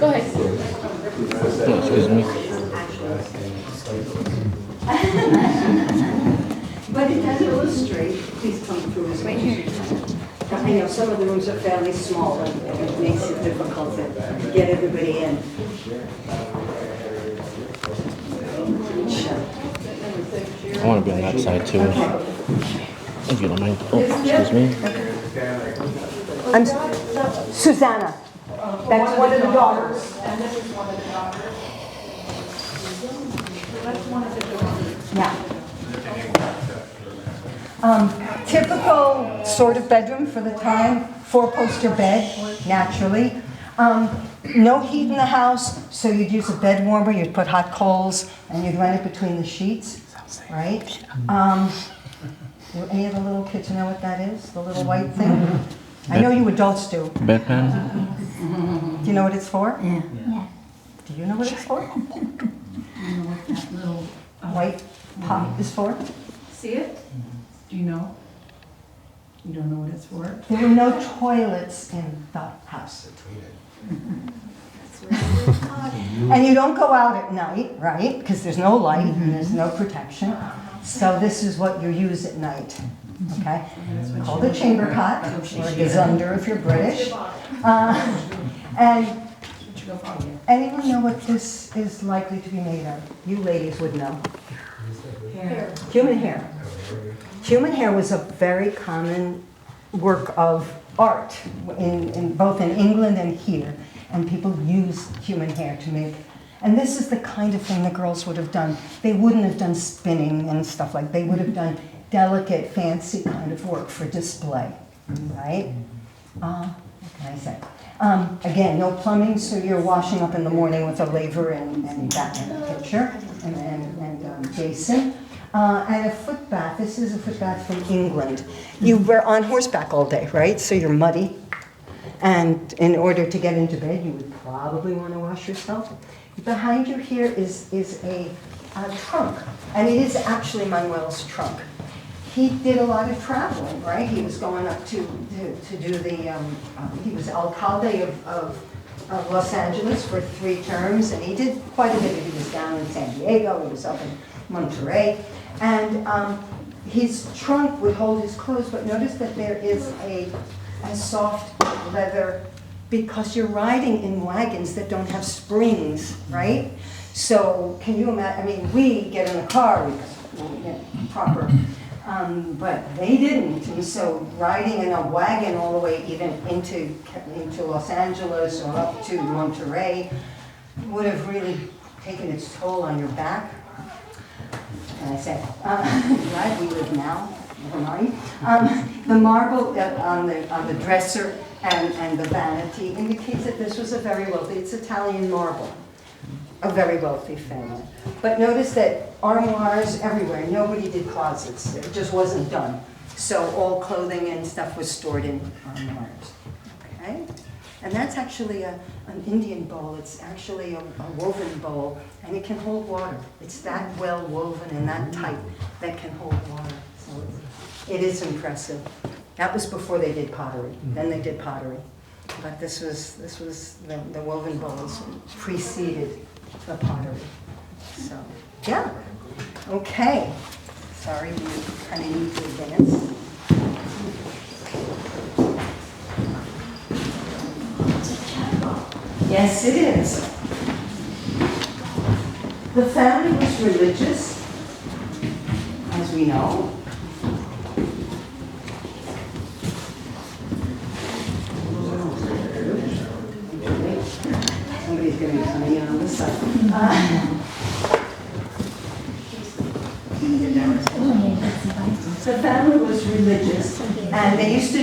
Go ahead. Oh, excuse me. But it doesn't look illustrate, please come through as much as you can. I know some of the rooms are fairly small, and it makes it difficult to get everybody in. I want to be on that side too. If you don't mind. Oh, excuse me. I'm Susanna. That's one of the daughters. And this is one of the daughters. That's one of the daughters. Yeah. Typical sort of bedroom for the time, 4-poster bed, naturally. No heat in the house, so you'd use a bed warmer, you'd put hot coals, and you'd run it between the sheets, right? Do any of the little kids know what that is, the little white thing? I know you adults do. Bedpan? Do you know what it's for? Yeah. Do you know what it's for? I don't know what that little, White pot is for? see it? Do you know? You don't know what it's for? There were no toilets in the house. And you don't go out at night, right? Because there's no light and there's no protection. So this is what you use at night, okay? Called a chamber cot, or a gazunder if you're British. And anyone know what this is likely to be made of? You ladies would know. Hair. Human hair. Human hair was a very common work of art, both in England and here. And people used human hair to make, and this is the kind of thing the girls would have done. They wouldn't have done spinning and stuff like, they would have done delicate, fancy kind of work for display, right? What can I say? Again, no plumbing, so you're washing up in the morning with a laver and Batman picture, and Jason. And a foot bath. This is a foot bath from England. You were on horseback all day, right? So you're muddy. And in order to get into bed, you would probably want to wash yourself. Behind you here is a trunk. And it is actually Manuel's trunk. He did a lot of traveling, right? He was going up to do the, he was alcalde of Los Angeles for 3 terms. And he did quite a bit. He was down in San Diego. He was up in Monterey. And his trunk would hold his clothes, but notice that there is a soft leather, because you're riding in wagons that don't have springs, right? So can you imagine, I mean, we get in a car, we get proper, but they didn't. And so riding in a wagon all the way even into Los Angeles or up to Monterey would have really taken its toll on your back. And I said, glad we live now, never mind. The marble on the dresser and the vanity indicates that this was a very wealthy, it's Italian marble, a very wealthy family. But notice that armoires everywhere, nobody did closets, it just wasn't done. So all clothing and stuff was stored in armoires, okay? And that's actually an Indian bowl. It's actually a woven bowl, and it can hold water. It's that well woven and that tight that can hold water. So it is impressive. That was before they did pottery. Then they did pottery. But this was the woven bowls preceded the pottery. So yeah, okay. Sorry, we kind of need to advance. Yes, it is. The family was religious, as we know. Somebody's going to be coming in on this side. The family was religious, and they used to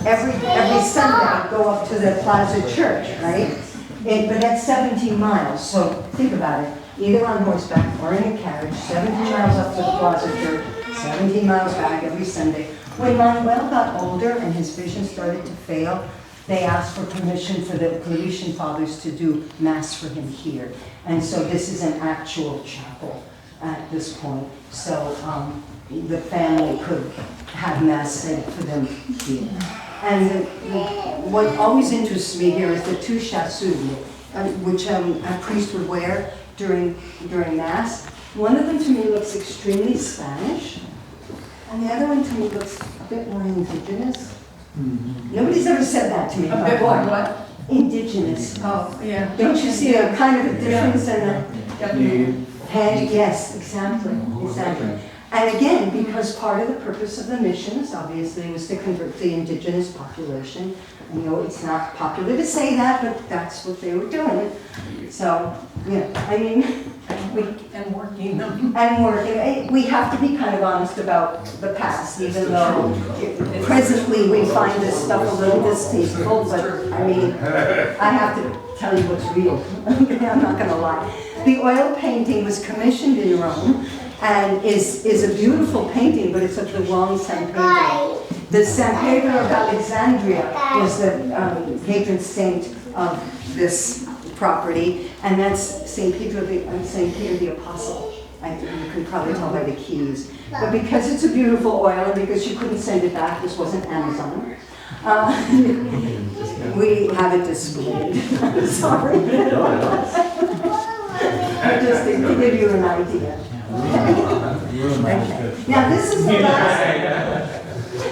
every Sunday go up to the Plaza Church, right? But that's 17 miles, so think about it. Either on horseback or in a carriage, 17 miles up to the Plaza Church, 17 miles back every Sunday. When Manuel got older and his vision started to fail, they asked for permission for the Claretian fathers to do Mass for him here. And so this is an actual chapel at this point. So the family could have Mass said for them here. And what always interests me here is the 2 chasubles, which a priest would wear during Mass. One of them to me looks extremely Spanish, And the other one to me looks a bit more indigenous. Nobody's ever said that to me. A bit more what? Indigenous. Oh, yeah. Don't you see a kind of a difference in the Definitely. head? Yes, exactly, exactly. And again, because part of the purpose of the missions, obviously, was to convert the indigenous population. I know it's not popular to say that, but that's what they were doing. So, yeah, I mean, And working them. and working, we have to be kind of honest about the past, even though presently we find this stuff a little distasteful, but I mean, I have to tell you what's real. I'm not gonna lie. The oil painting was commissioned in Rome and is a beautiful painting, but it's of the wrong San Pedro. The San Pedro of Alexandria was the patron saint of this property, and that's St. Peter the Apostle. You can probably tell by the keys. But because it's a beautiful oil, and because you couldn't send it back, this wasn't Amazon, we have it displayed. I'm sorry. Just to give you an idea. Okay. Now this is the last.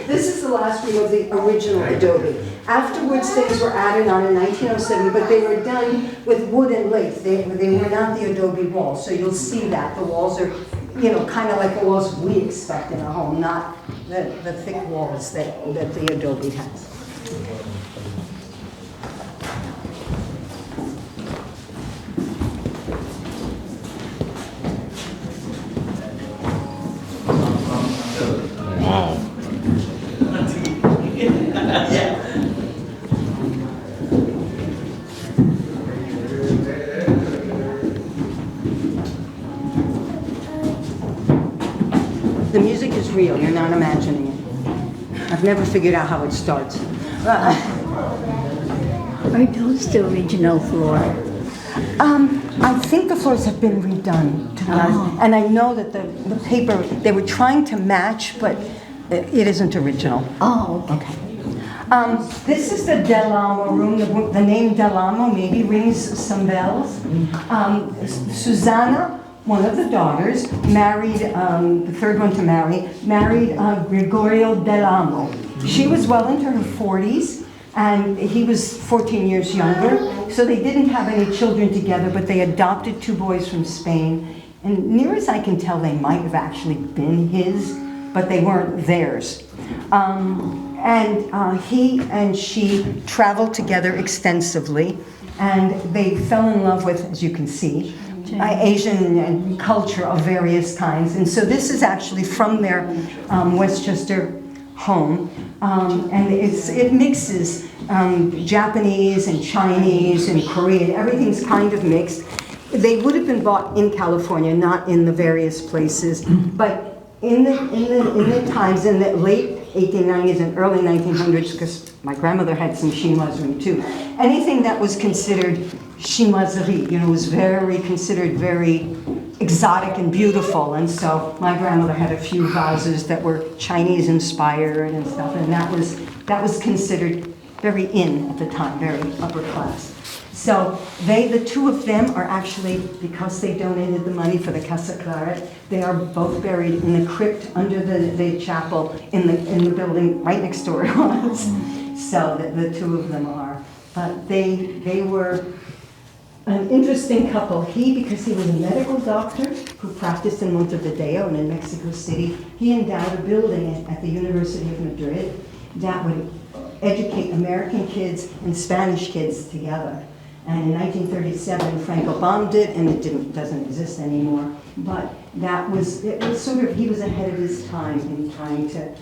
This is the last room of the original adobe. Afterwards, things were added on in 1907, but they were done with wood and lath. They were not the adobe walls, so you'll see that. The walls are, you know, kind of like the walls we expect in a home, not the thick walls that the adobe has. Wow. The music is real, you're not imagining it. I've never figured out how it starts. Are those the original floor? I think the floors have been redone, to be honest. And I know that the paper, they were trying to match, but it isn't original. Oh, Okay. This is the Del Amo room. The name Del Amo maybe rings some bells. Susanna, one of the daughters, married, the third one to marry, married Gregorio Del Amo. She was well into her 40s, and he was 14 years younger. So they didn't have any children together, but they adopted 2 boys from Spain. And near as I can tell, they might have actually been his, but they weren't theirs. He and she traveled together extensively, and they fell in love with, as you can see, Asian culture of various kinds. And so this is actually from their Westchester home, and it mixes Japanese and Chinese and Korean. Everything's kind of mixed. They would have been bought in California, not in the various places, but in the times, in the late 1890s and early 1900s, because my grandmother had some chinoiserie too, anything that was considered chinoiserie, you know, was considered very exotic and beautiful. And so my grandmother had a few vases that were Chinese inspired and stuff, and that was considered very in at the time, very upper class. So the 2 of them are actually, because they donated the money for the Casa Clara, they are both buried in the crypt under the chapel in the building right next door to us. So the 2 of them are. But they were an interesting couple. He, because he was a medical doctor who practiced in Montevideo and in Mexico City, he endowed a building at the University of Madrid that would educate American kids and Spanish kids together. And in 1937, Franco bombed it, and it doesn't exist anymore. But it was sort of, he was ahead of his time in trying to,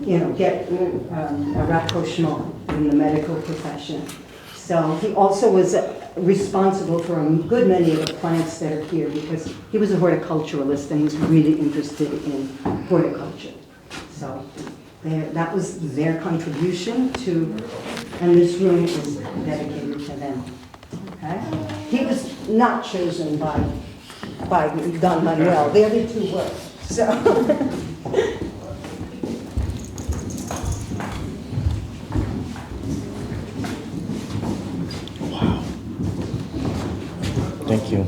you know, get a rapprochement in the medical profession. So he also was responsible for a good many of the plants that are here, because he was a horticulturalist and was really interested in horticulture. So that was their contribution to, and this room is dedicated to them. Okay? He was not chosen by Don Manuel. The other 2 were. So. Wow. Thank you.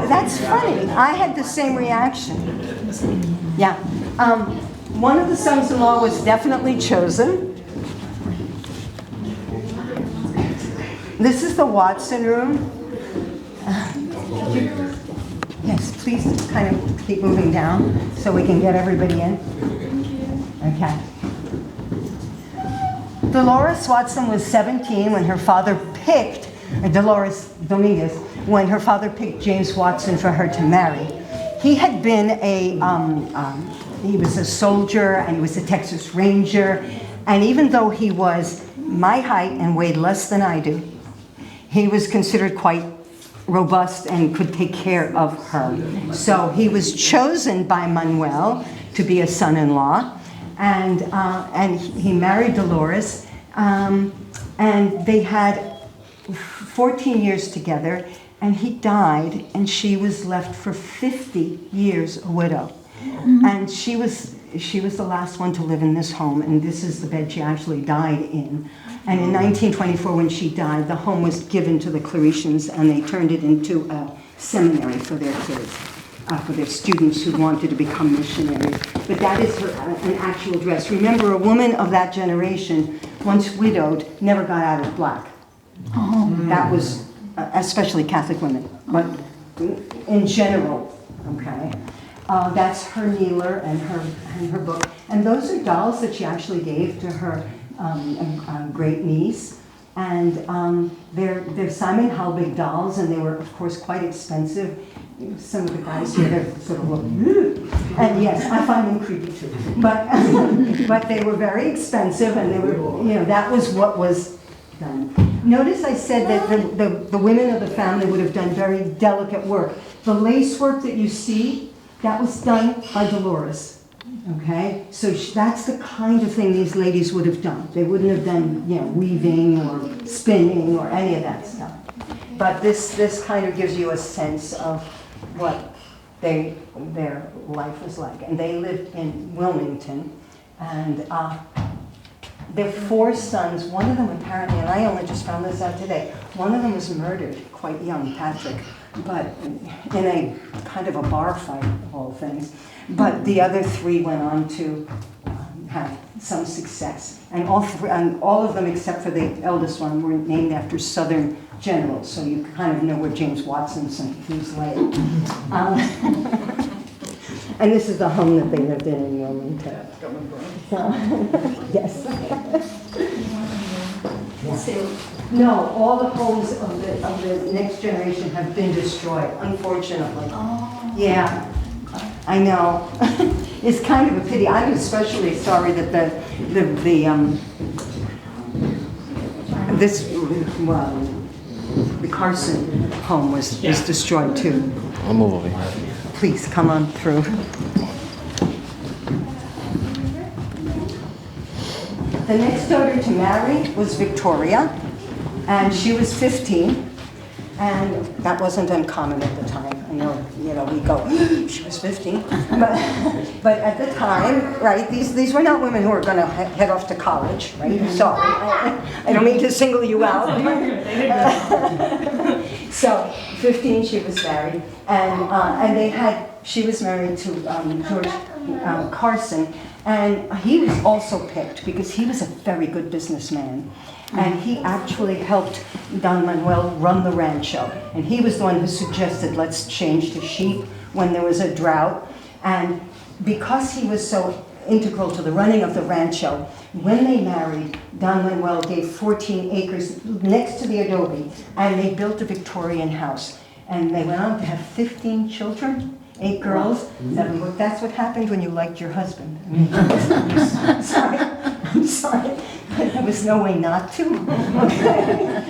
That's funny. I had the same reaction. Yeah. One of the sons-in-law was definitely chosen. This is the Watson room. Yes, please kind of keep moving down so we can get everybody in. Okay. Dolores Watson was 17 when her father picked, Dolores Dominguez, when her father picked James Watson for her to marry. He had been he was a soldier and he was a Texas Ranger, and even though he was my height and weighed less than I do, he was considered quite robust and could take care of her. So he was chosen by Manuel to be a son-in-law, and he married Dolores, and they had 14 years together, and he died, and she was left for 50 years a widow. And she was the last one to live in this home, and this is the bed she actually died in. And in 1924, when she died, the home was given to the Claretians, and they turned it into a seminary for their kids, for their students who wanted to become missionaries. But that is an actual dress. Remember, a woman of that generation, once widowed, never got out of black. That was, especially Catholic women, but in general, okay? That's her kneeler and her book. And those are dolls that she actually gave to her great niece. And they're Simon Halbig dolls, and they were, of course, quite expensive. Some of the guys here, they sort of look, and yes, I find them creepy too. But they were very expensive, and they were, that was what was done. Notice I said that the women of the family would have done very delicate work. The lace work that you see, that was done by Dolores. Okay, so that's the kind of thing these ladies would have done. They wouldn't have done, weaving or spinning or any of that stuff. But this kind of gives you a sense of what their life was like. And they lived in Wilmington, and their 4 sons. One of them apparently, and I only just found this out today, one of them was murdered quite young, Patrick, but in a kind of a bar fight of all things. But the other 3 went on to have some success. And all of them, except for the eldest one, were named after Southern generals. So you kind of know where James Watson's and who's laid. And this is the home that they lived in Wilmington. So, yes. No, all the homes of the next generation have been destroyed, unfortunately. Yeah. I know. It's kind of a pity. I'm especially sorry that the Carson home was destroyed too. I'll move over here. Please come on through. The next daughter to marry was Victoria, and she was 15. And that wasn't uncommon at the time. I know, we go, she was 15. But at the time, right, these were not women who were going to head off to college, right? Sorry, I don't mean to single you out. So, 15, she was married. And she was married to George Carson. And he was also picked because he was a very good businessman. And he actually helped Don Manuel run the rancho. And he was the one who suggested, let's change to sheep when there was a drought. And because he was so integral to the running of the rancho, when they married, Don Manuel gave 14 acres next to the adobe, and they built a Victorian house. And they went on to have 15 children, 8 girls, 7 boys. That's what happened when you liked your husband. I'm sorry. There was no way not to. Okay.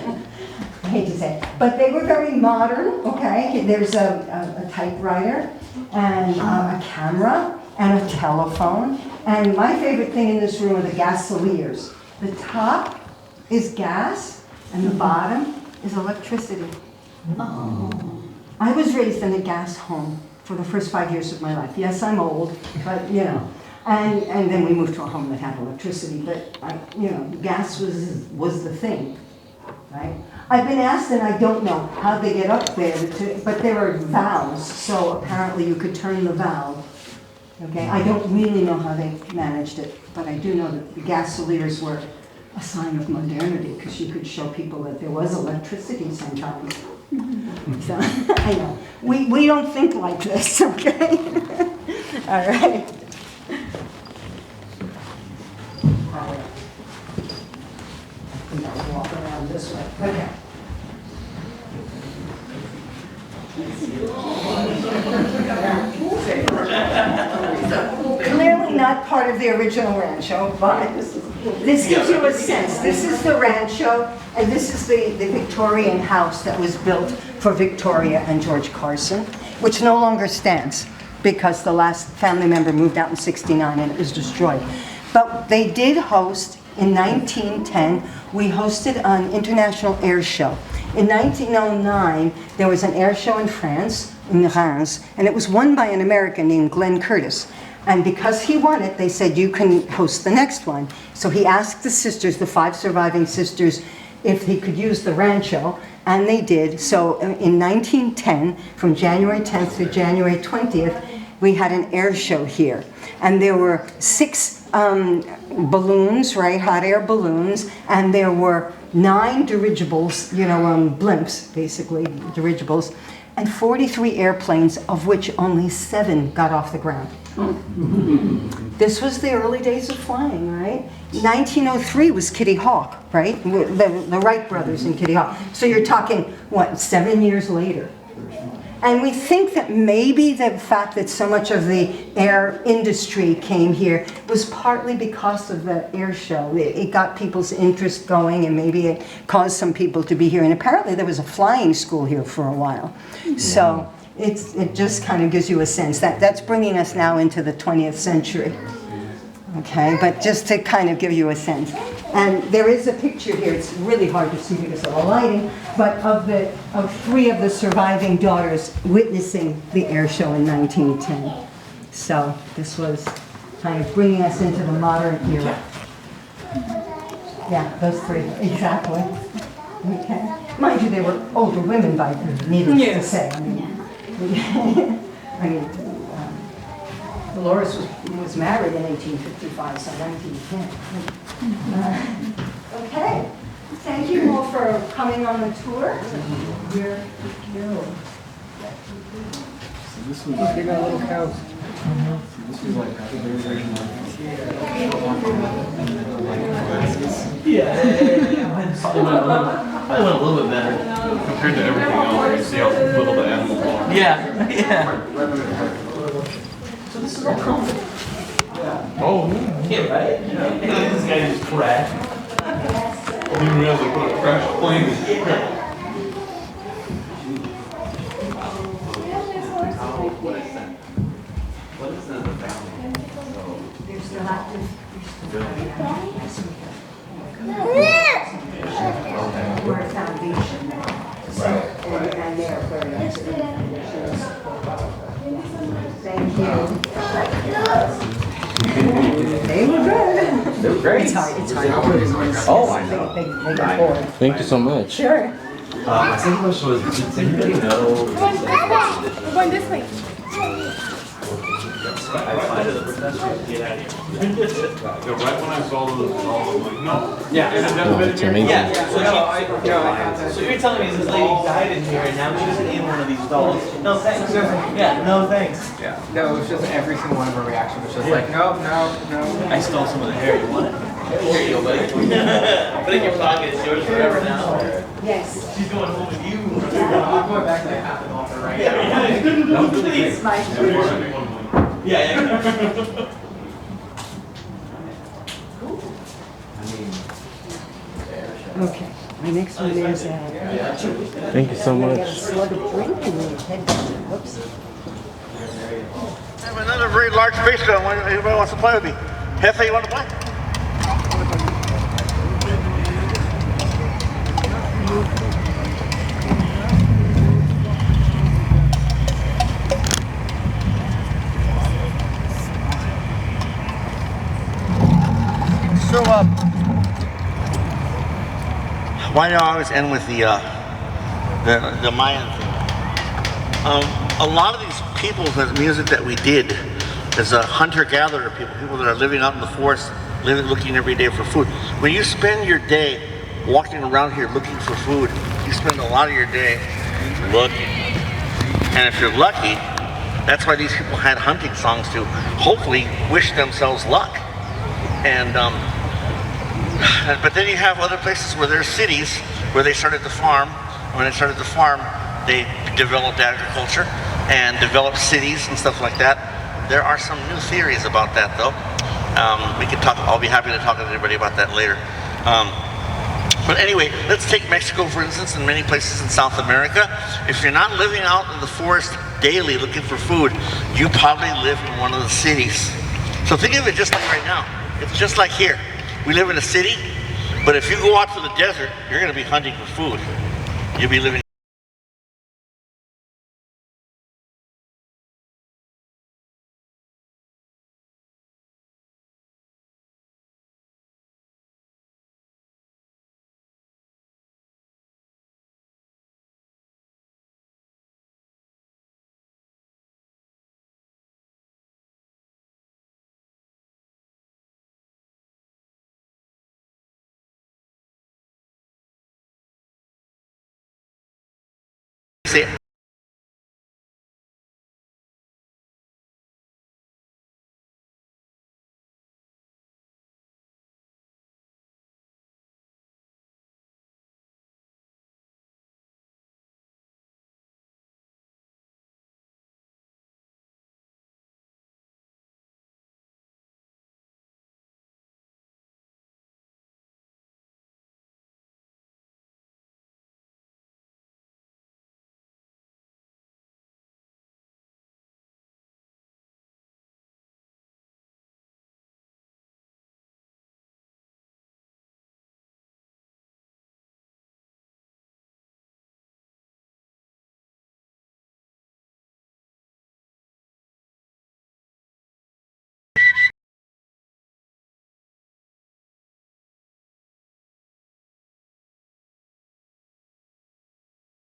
I hate to say it. But they were very modern, okay? There's a typewriter and a camera and a telephone. And my favorite thing in this room are the gasoliers. The top is gas and the bottom is electricity. Oh. I was raised in a gas home for the first 5 years of my life. Yes, I'm old, but And then we moved to a home that had electricity, but gas was the thing. right? I've been asked, and I don't know how they get up there, but there are valves, so apparently you could turn the valve. Okay, I don't really know how they managed it, but I do know that the gasoliers were a sign of modernity, because you could show people that there was electricity sometimes. So, I know. We don't think like this, okay? All right. I think I'll walk around this way. Okay. Clearly not part of the original rancho, but this gives you a sense. This is the rancho, and this is the Victorian house that was built for Victoria and George Carson, which no longer stands because the last family member moved out in '69 and it was destroyed. But they did host, in 1910, we hosted an international air show. In 1909, there was an air show in France, in Reims, and it was won by an American named Glenn Curtis. And because he won it, they said, you can host the next one. So he asked the sisters, the 5 surviving sisters, if he could use the rancho, and they did. So in 1910, from January 10th to January 20th, we had an air show here. And there were 6 balloons, right, hot air balloons, and there were 9 dirigibles, blimps, basically, dirigibles, and 43 airplanes, of which only 7 got off the ground. This was the early days of flying, right? 1903 was Kitty Hawk, right? The Wright brothers and Kitty Hawk. So you're talking, what, 7 years later? And we think that maybe the fact that so much of the air industry came here was partly because of the air show. It got people's interest going, and maybe it caused some people to be here. And apparently there was a flying school here for a while. So it just kind of gives you a sense that that's bringing us now into the 20th century. Okay, but just to kind of give you a sense. And there is a picture here, it's really hard to see because of the lighting, but of 3 of the surviving daughters witnessing the air show in 1910. So this was kind of bringing us into the modern era. Yeah, those 3, exactly. Okay. Mind you, they were older women by needless to say. I mean, Dolores was married in 1855, so 1910. Okay, thank you all for coming on the tour. We're This was a little house. This was like I went a little bit better compared to everything else. You see how little the animals are. Yeah, yeah. So this is all cool. Oh, yeah, right? Yeah. This guy just crashed. I didn't realize they put a crash plane. What is that? There's still active. We're a foundation now. And they're very active. Thank you. They were good. They were great. It's hard. Oh, I know. They get bored. Thank you so much. Sure. My second question was, does anybody know? We're going this way. I find it the professor to get out of here. Right when I saw those, I'm like, no. Yeah, Oh, it's amazing. Yeah, so you're telling me this lady died in here and now she's in one of these stalls? No thanks. Yeah, no thanks. Yeah, no, it was just every single one of her reactions was just like, no. I stole some of the hair, you want it? Here you go, buddy. Put it in your pocket, it's yours forever now. Yes. She's going home with you. I'm going back to half an offer right now. No, please. It's my Yeah. Okay. My next one is Thank you so much. slug of drink and then head down. Whoops. I have another very large fish that anybody wants to play with me. Hefe, you want to play? So, why do I always end with the Mayan thing? A lot of these people, the music that we did, is a hunter-gatherer people that are living out in the forest, looking every day for food. When you spend your day walking around here looking for food, you spend a lot of your day looking. And if you're lucky, that's why these people had hunting songs to hopefully wish themselves luck. And but then you have other places where there's cities where they started to farm. When they started to farm, they developed agriculture and developed cities and stuff like that. There are some new theories about that, though. We can talk. I'll be happy to talk to everybody about that later. But anyway, let's take Mexico, for instance, and many places in South America. If you're not living out in the forest daily looking for food, you probably live in one of the cities. So think of it just like right now. It's just like here. We live in a city, but if you go out to the desert, you're going to be hunting for food. You'll be living. Say,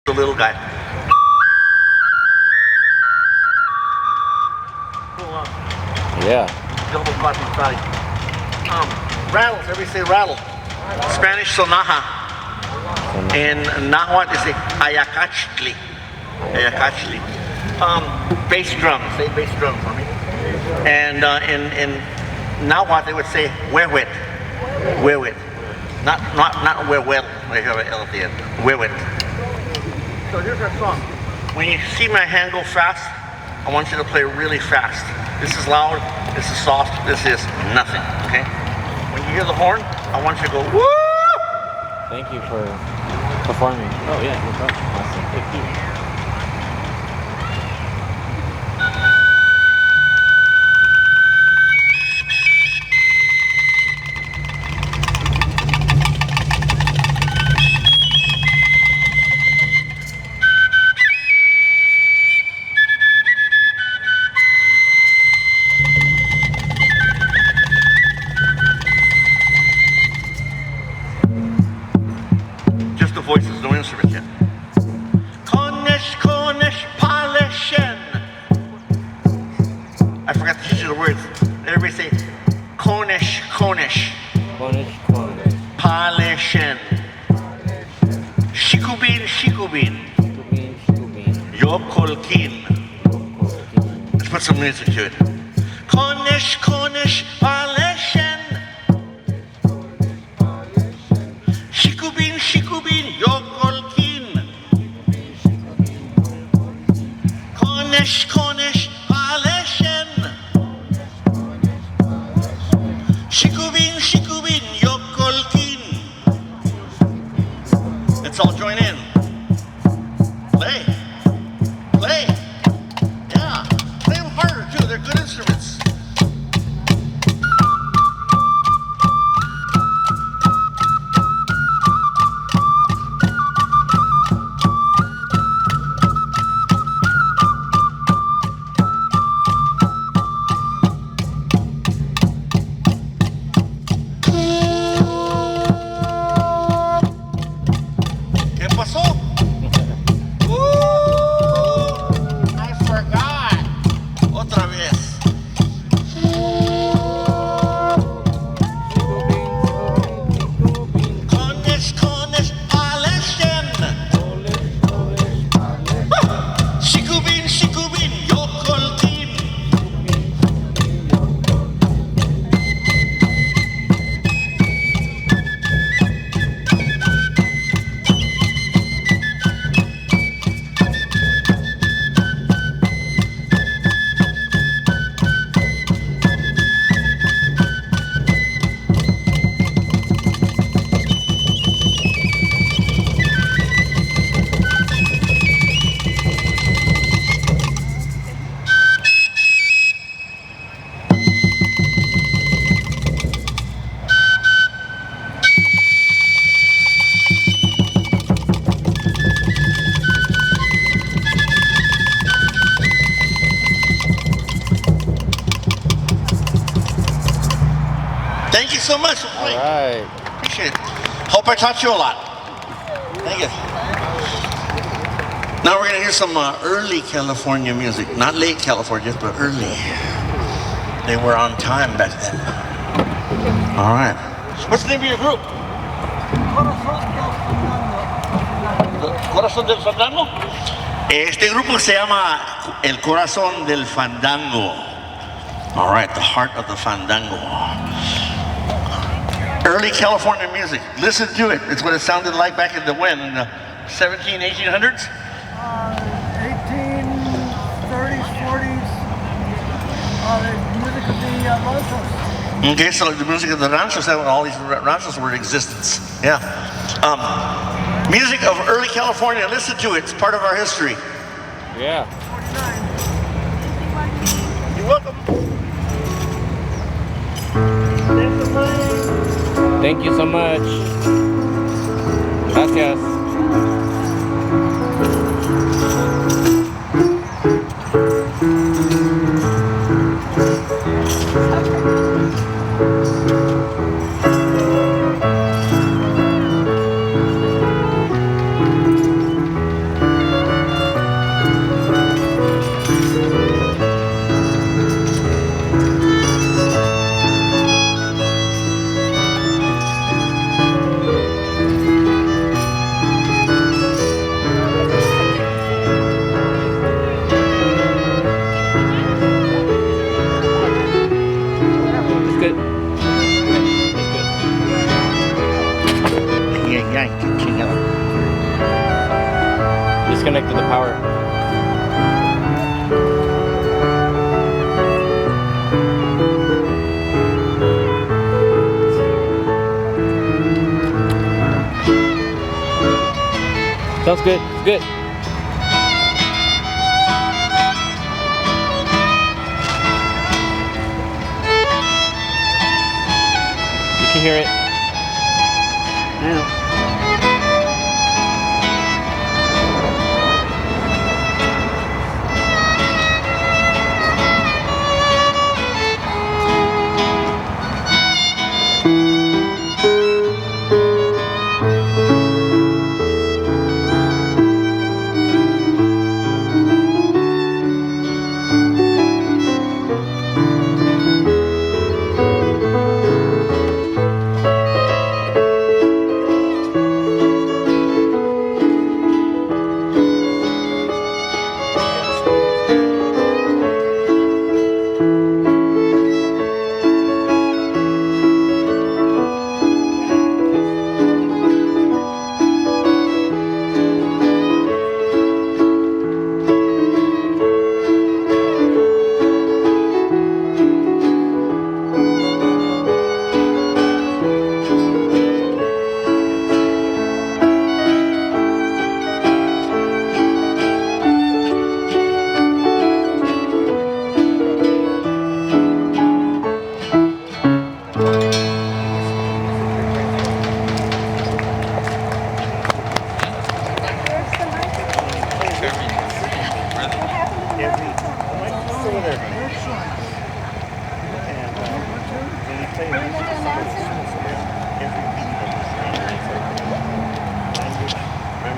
the little guy. Yeah. Double cotton side. Rattles, everybody say rattle. Spanish sonaja. In Nahuatl they say ayacachli. Ayacachli. Bass drum, say bass drum for me. And in Nahuatl they would say huehuet. Huehuet. Not huehuet, they have an L at the end. Huehuet. So here's our song. When you see my hand go fast, I want you to play really fast. This is loud, this is soft, this is nothing, okay? When you hear the horn, I want you to go, woo! Thank you for performing. Oh yeah, no problem. Awesome. Thank you. Voices, no instrument yet. Cornish, Cornish, Polishin. I forgot to teach you the words. Everybody say Cornish, Cornish. Cornish, Cornish. Polishin. Shikubin, Shikubin. Shikubin, Shikubin. Yokolkin. Let's put some music to it. Cornish, Cornish, Polishin. Shikubin, Shikubin, Yokolkin. Cornish, Cornish, Polishin. Shikubin, Shikubin, Yokolkin. Let's all join in. Play. Play. Yeah. Play them harder too, they're good instruments. much for playing. All right. Appreciate it. Hope I taught you a lot. Thank you. Now we're gonna hear some early California music. Not late California, but early. They were on time back then. All right. What's the name of your group? Corazón del Fandango. Este grupo se llama El Corazón del Fandango. All right, the heart of the fandango. Early California music. Listen to it. It's what it sounded like back in the when? In the 1800s? 1830s, 40s. The music of the ranchos. Okay, so the music of the ranchos, that when all these ranchos were in existence. Yeah. Music of early California. Listen to it. It's part of our history. Yeah. You're welcome. Thank you so much. Gracias. Disconnected the power. Sounds good. Good. You can hear it. Yeah.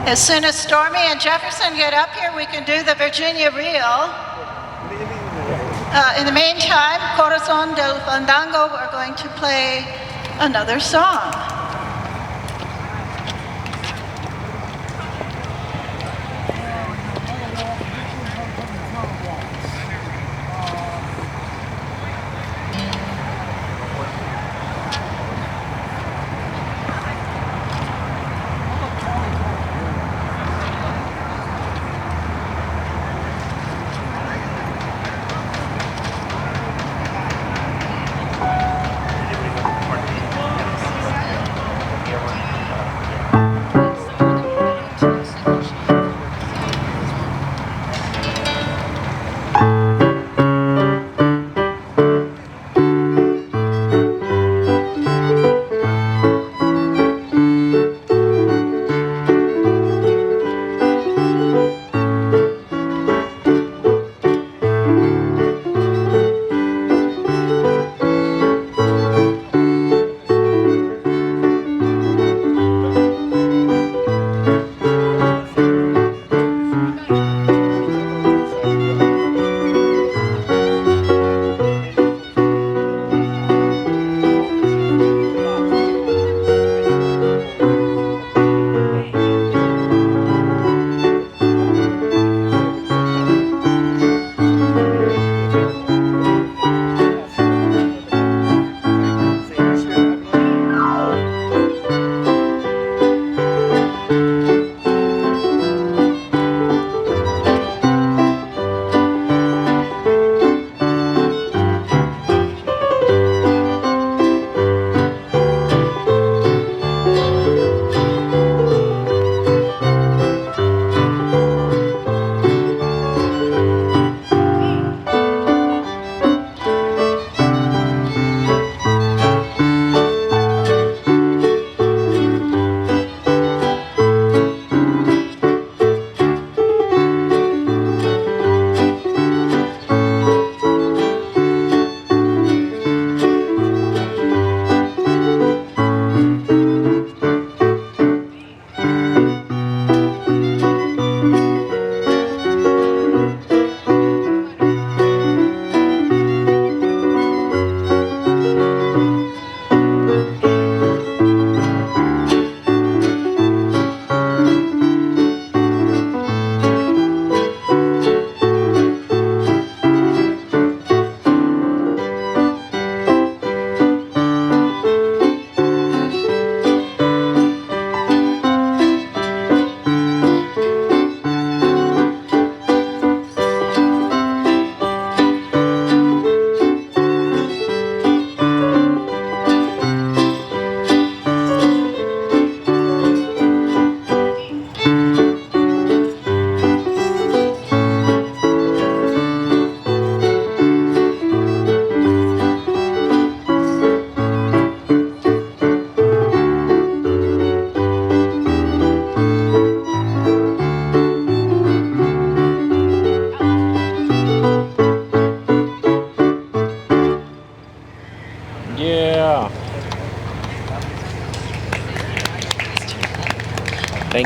As soon as Stormy and Jefferson get up here, we can do the Virginia Reel. In the meantime, Corazón del Fandango are going to play another song.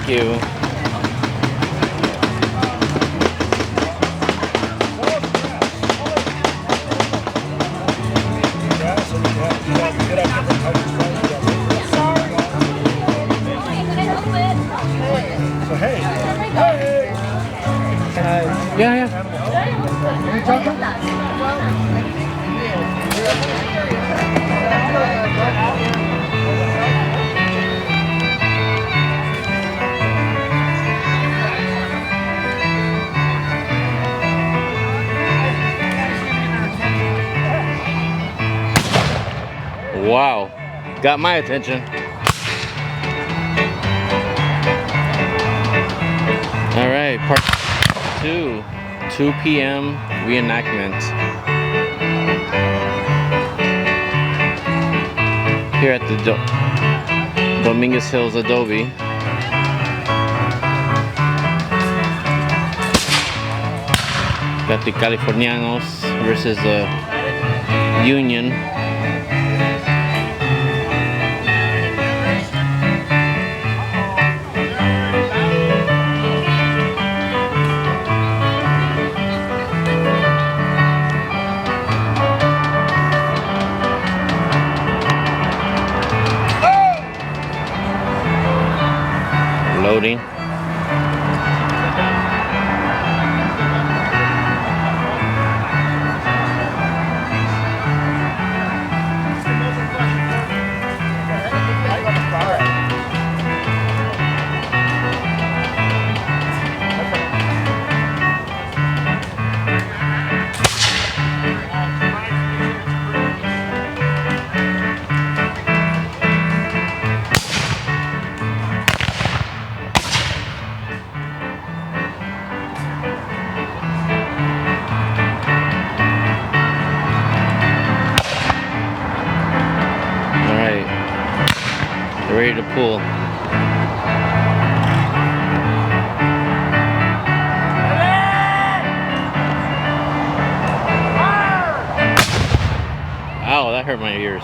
Thank you. Yeah, wow. Got my attention. All right, part 2. 2 p.m. reenactment. Here at the Dominguez Hills Adobe. Got the Californians versus the Union. Loading. Ready to pull. Ow, that hurt my ears.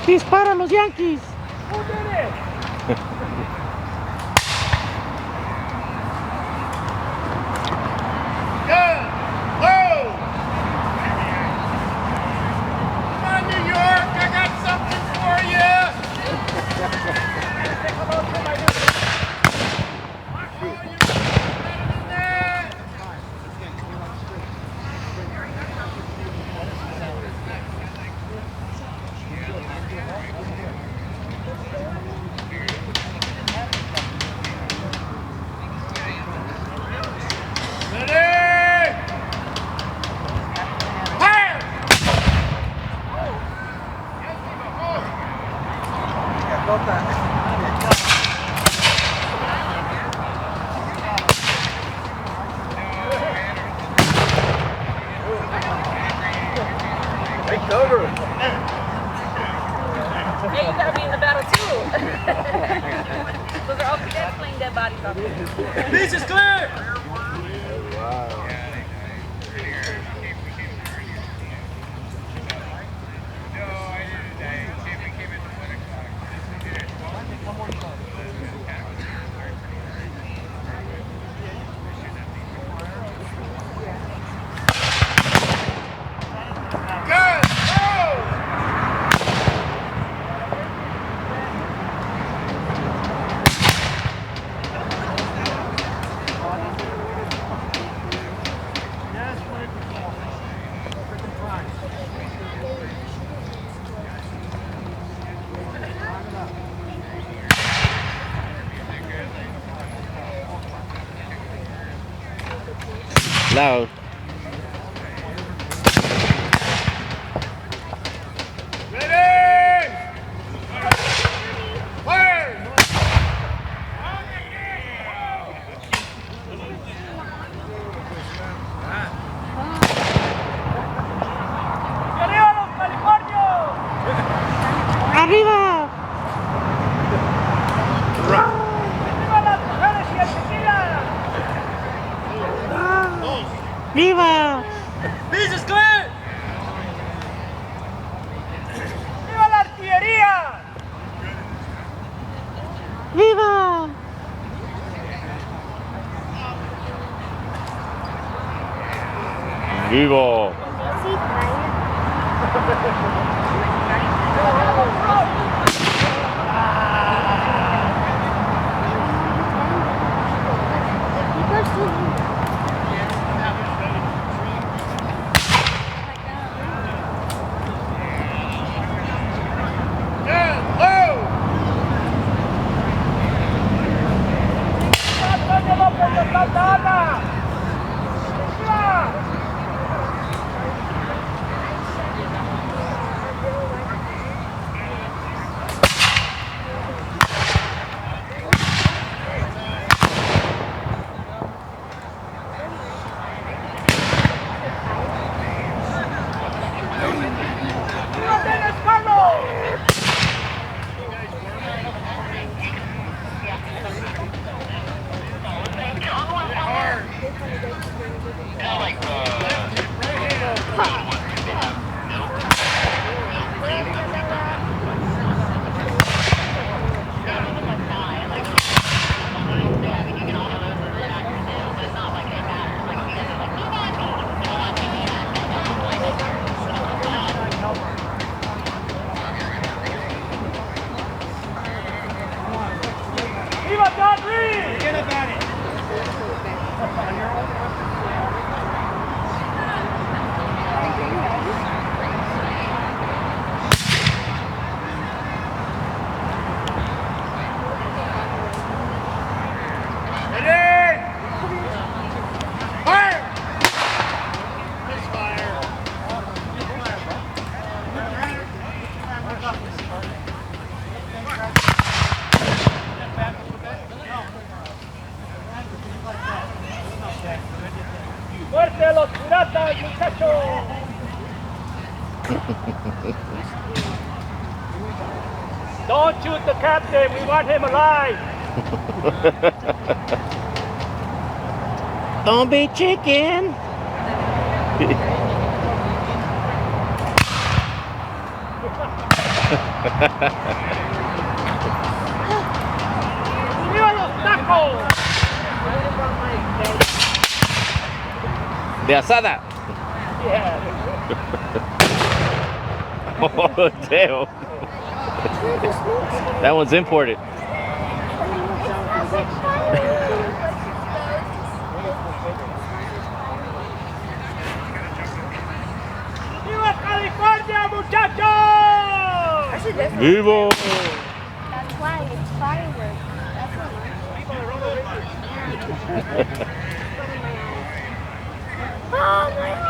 Dispara los Yankees. Hey, you gotta be in the battle too. Those are all cadets playing dead bodies out there. Beach is clear! Loud. ¡Arriba! ¡Viva! Beach is clear! ¡Viva la artillería! ¡Viva! Vivo. ¡Viva John Reed! Get up at it! muchachos! Don't shoot the captain, we want him alive! Don't be chicken. ¡Viva los tacos! De asada. Yeah. Oh, damn. That one's imported. ¡Viva California, muchachos! Vivo. That's why it's fireworks. That's what oh my God!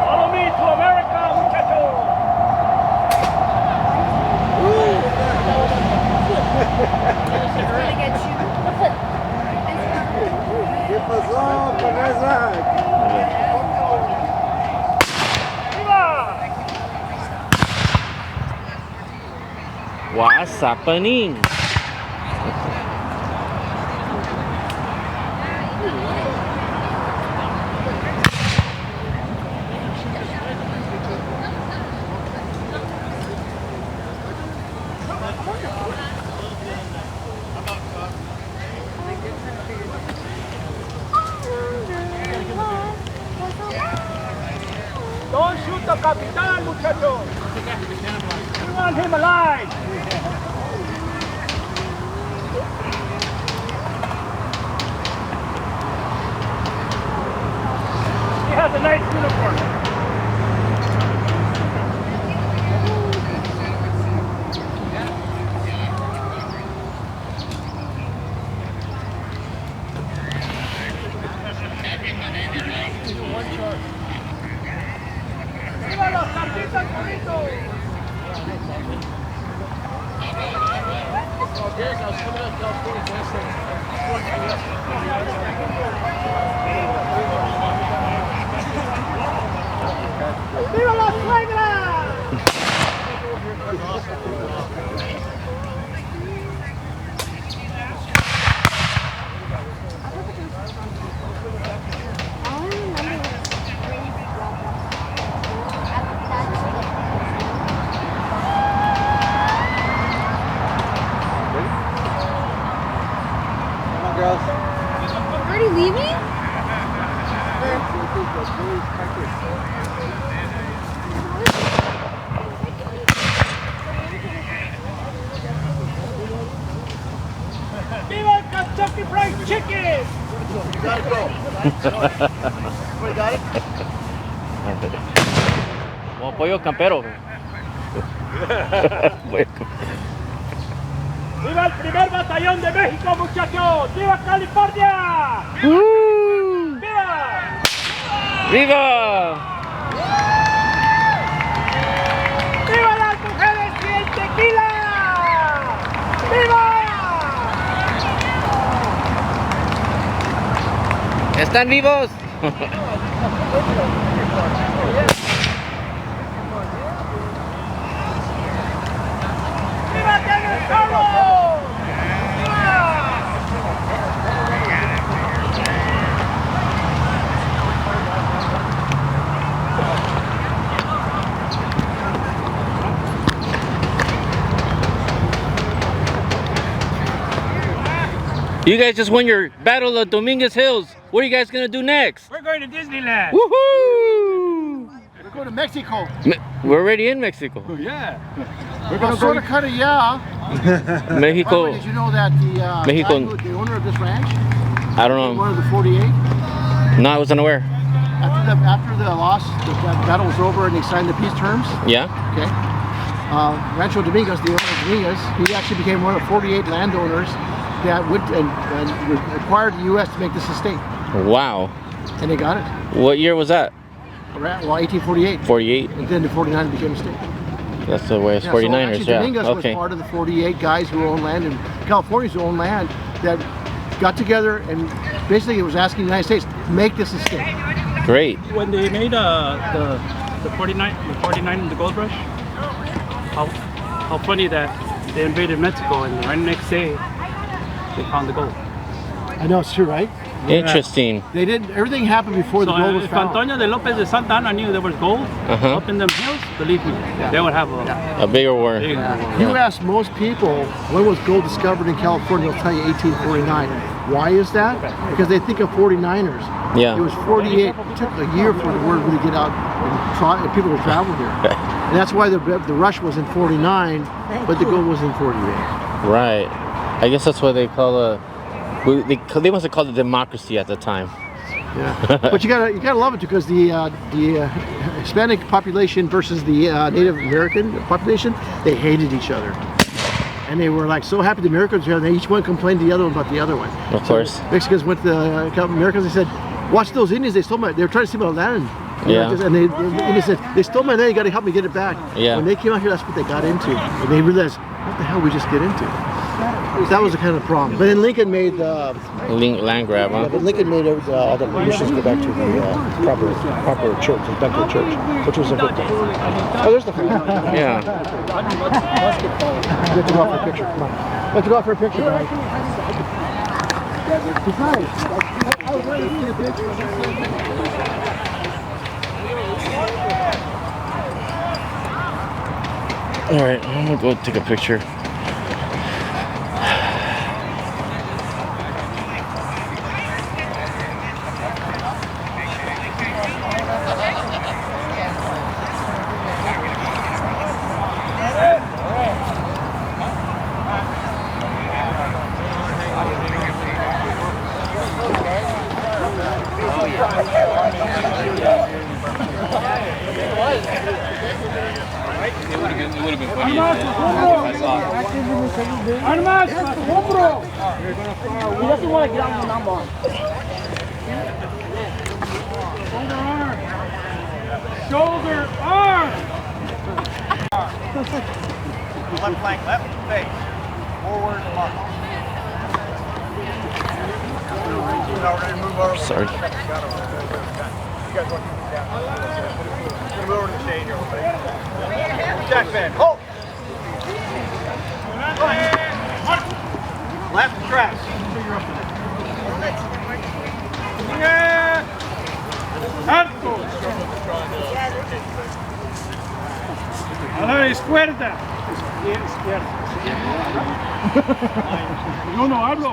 Follow me to America, muchachos! ¿Qué pasó, cabeza? What's happening? Don't shoot the Capitan, muchachos! We want him alive! He has a nice uniform. ¡Viva los carnitas burritos! ¡Viva la suegra! Already leaving? ¡Viva el Kentucky Fried Chicken! You gotta go. We got it? Como pollo campero. ¡Viva el primer batallón de México, muchachos! ¡Viva California! ¡Viva! ¡Viva! ¡Viva las mujeres y el tequila! ¡Viva! ¿Están vivos? ¡Viva Dennis Carlos! ¡Viva! You guys just won your Battle of Dominguez Hills. what are you guys gonna do next? We're going to Disneyland. Woohoo! We're going to Mexico. We're already in Mexico. Yeah. We're going to sort of cut a yeah. Mexico. By the way, did you know that the Mexico. the owner of this ranch? I don't know. One of the 48. No, I was unaware. After the loss, the battle was over and they signed the peace terms. Yeah. Okay. Rancho Dominguez, the owner of Domiguez, he actually became one of 48 landowners that went and required the U.S. to make this a state. Wow. And they got it. What year was that? Well, 1848. 48. And then the 49 became a state. That's the way it's 49ers, so Dominguez was okay. part of the 48 guys who own land, and Californians who own land, that got together and basically it was asking the United States, make this a state. Great. When they made the 49 in the gold rush, how funny that they invaded Mexico and right next day they found the gold. I know, it's true, right? Interesting. They didn't. Everything happened before the gold was if found. Antonio de Lopez de Santa Anna knew there was gold up in them hills, believe me, they would have a bigger war. You ask most people, when was gold discovered in California, they'll tell you 1849. Why is that? Because they think of 49ers. Yeah. It was 48. It took a year for the word really get out and people would travel here. And that's why the rush was in 49, but the gold was in 48. Right. I guess that's what they call they must have called it democracy at the time. Yeah. But you gotta love it because the Hispanic population versus the Native American population, they hated each other. And they were like so happy the Americans were, they each one complained to the other one about the other one. Of course. Mexicans went to the Americans, they said, watch those Indians, they were trying to steal my land. Yeah. And the Indians said, they stole my land, you gotta help me get it back. Yeah. When they came out here, that's what they got into. And they realized, what the hell did we just get into? That was the kind of problem. But then Lincoln made the land grab, huh? Yeah, but Lincoln made all the missions go back to the proper church, back to the church, which was a good thing. Oh, there's the flag. Yeah. We have to go out for a picture. Come on. We have to go out for a picture, guys. I was ready to see a picture. All right, I'm gonna go take a picture. It would have been funny if I saw it. Armas, hombro. He doesn't want to get on the number. Shoulder, arm. Left flank, left face. Forward, mark. Sorry. You guys want to move down. Move over to the shade here. Jack man, hold. Left track. Yeah. Alto. A la izquierda. Izquierda. Yo no hablo.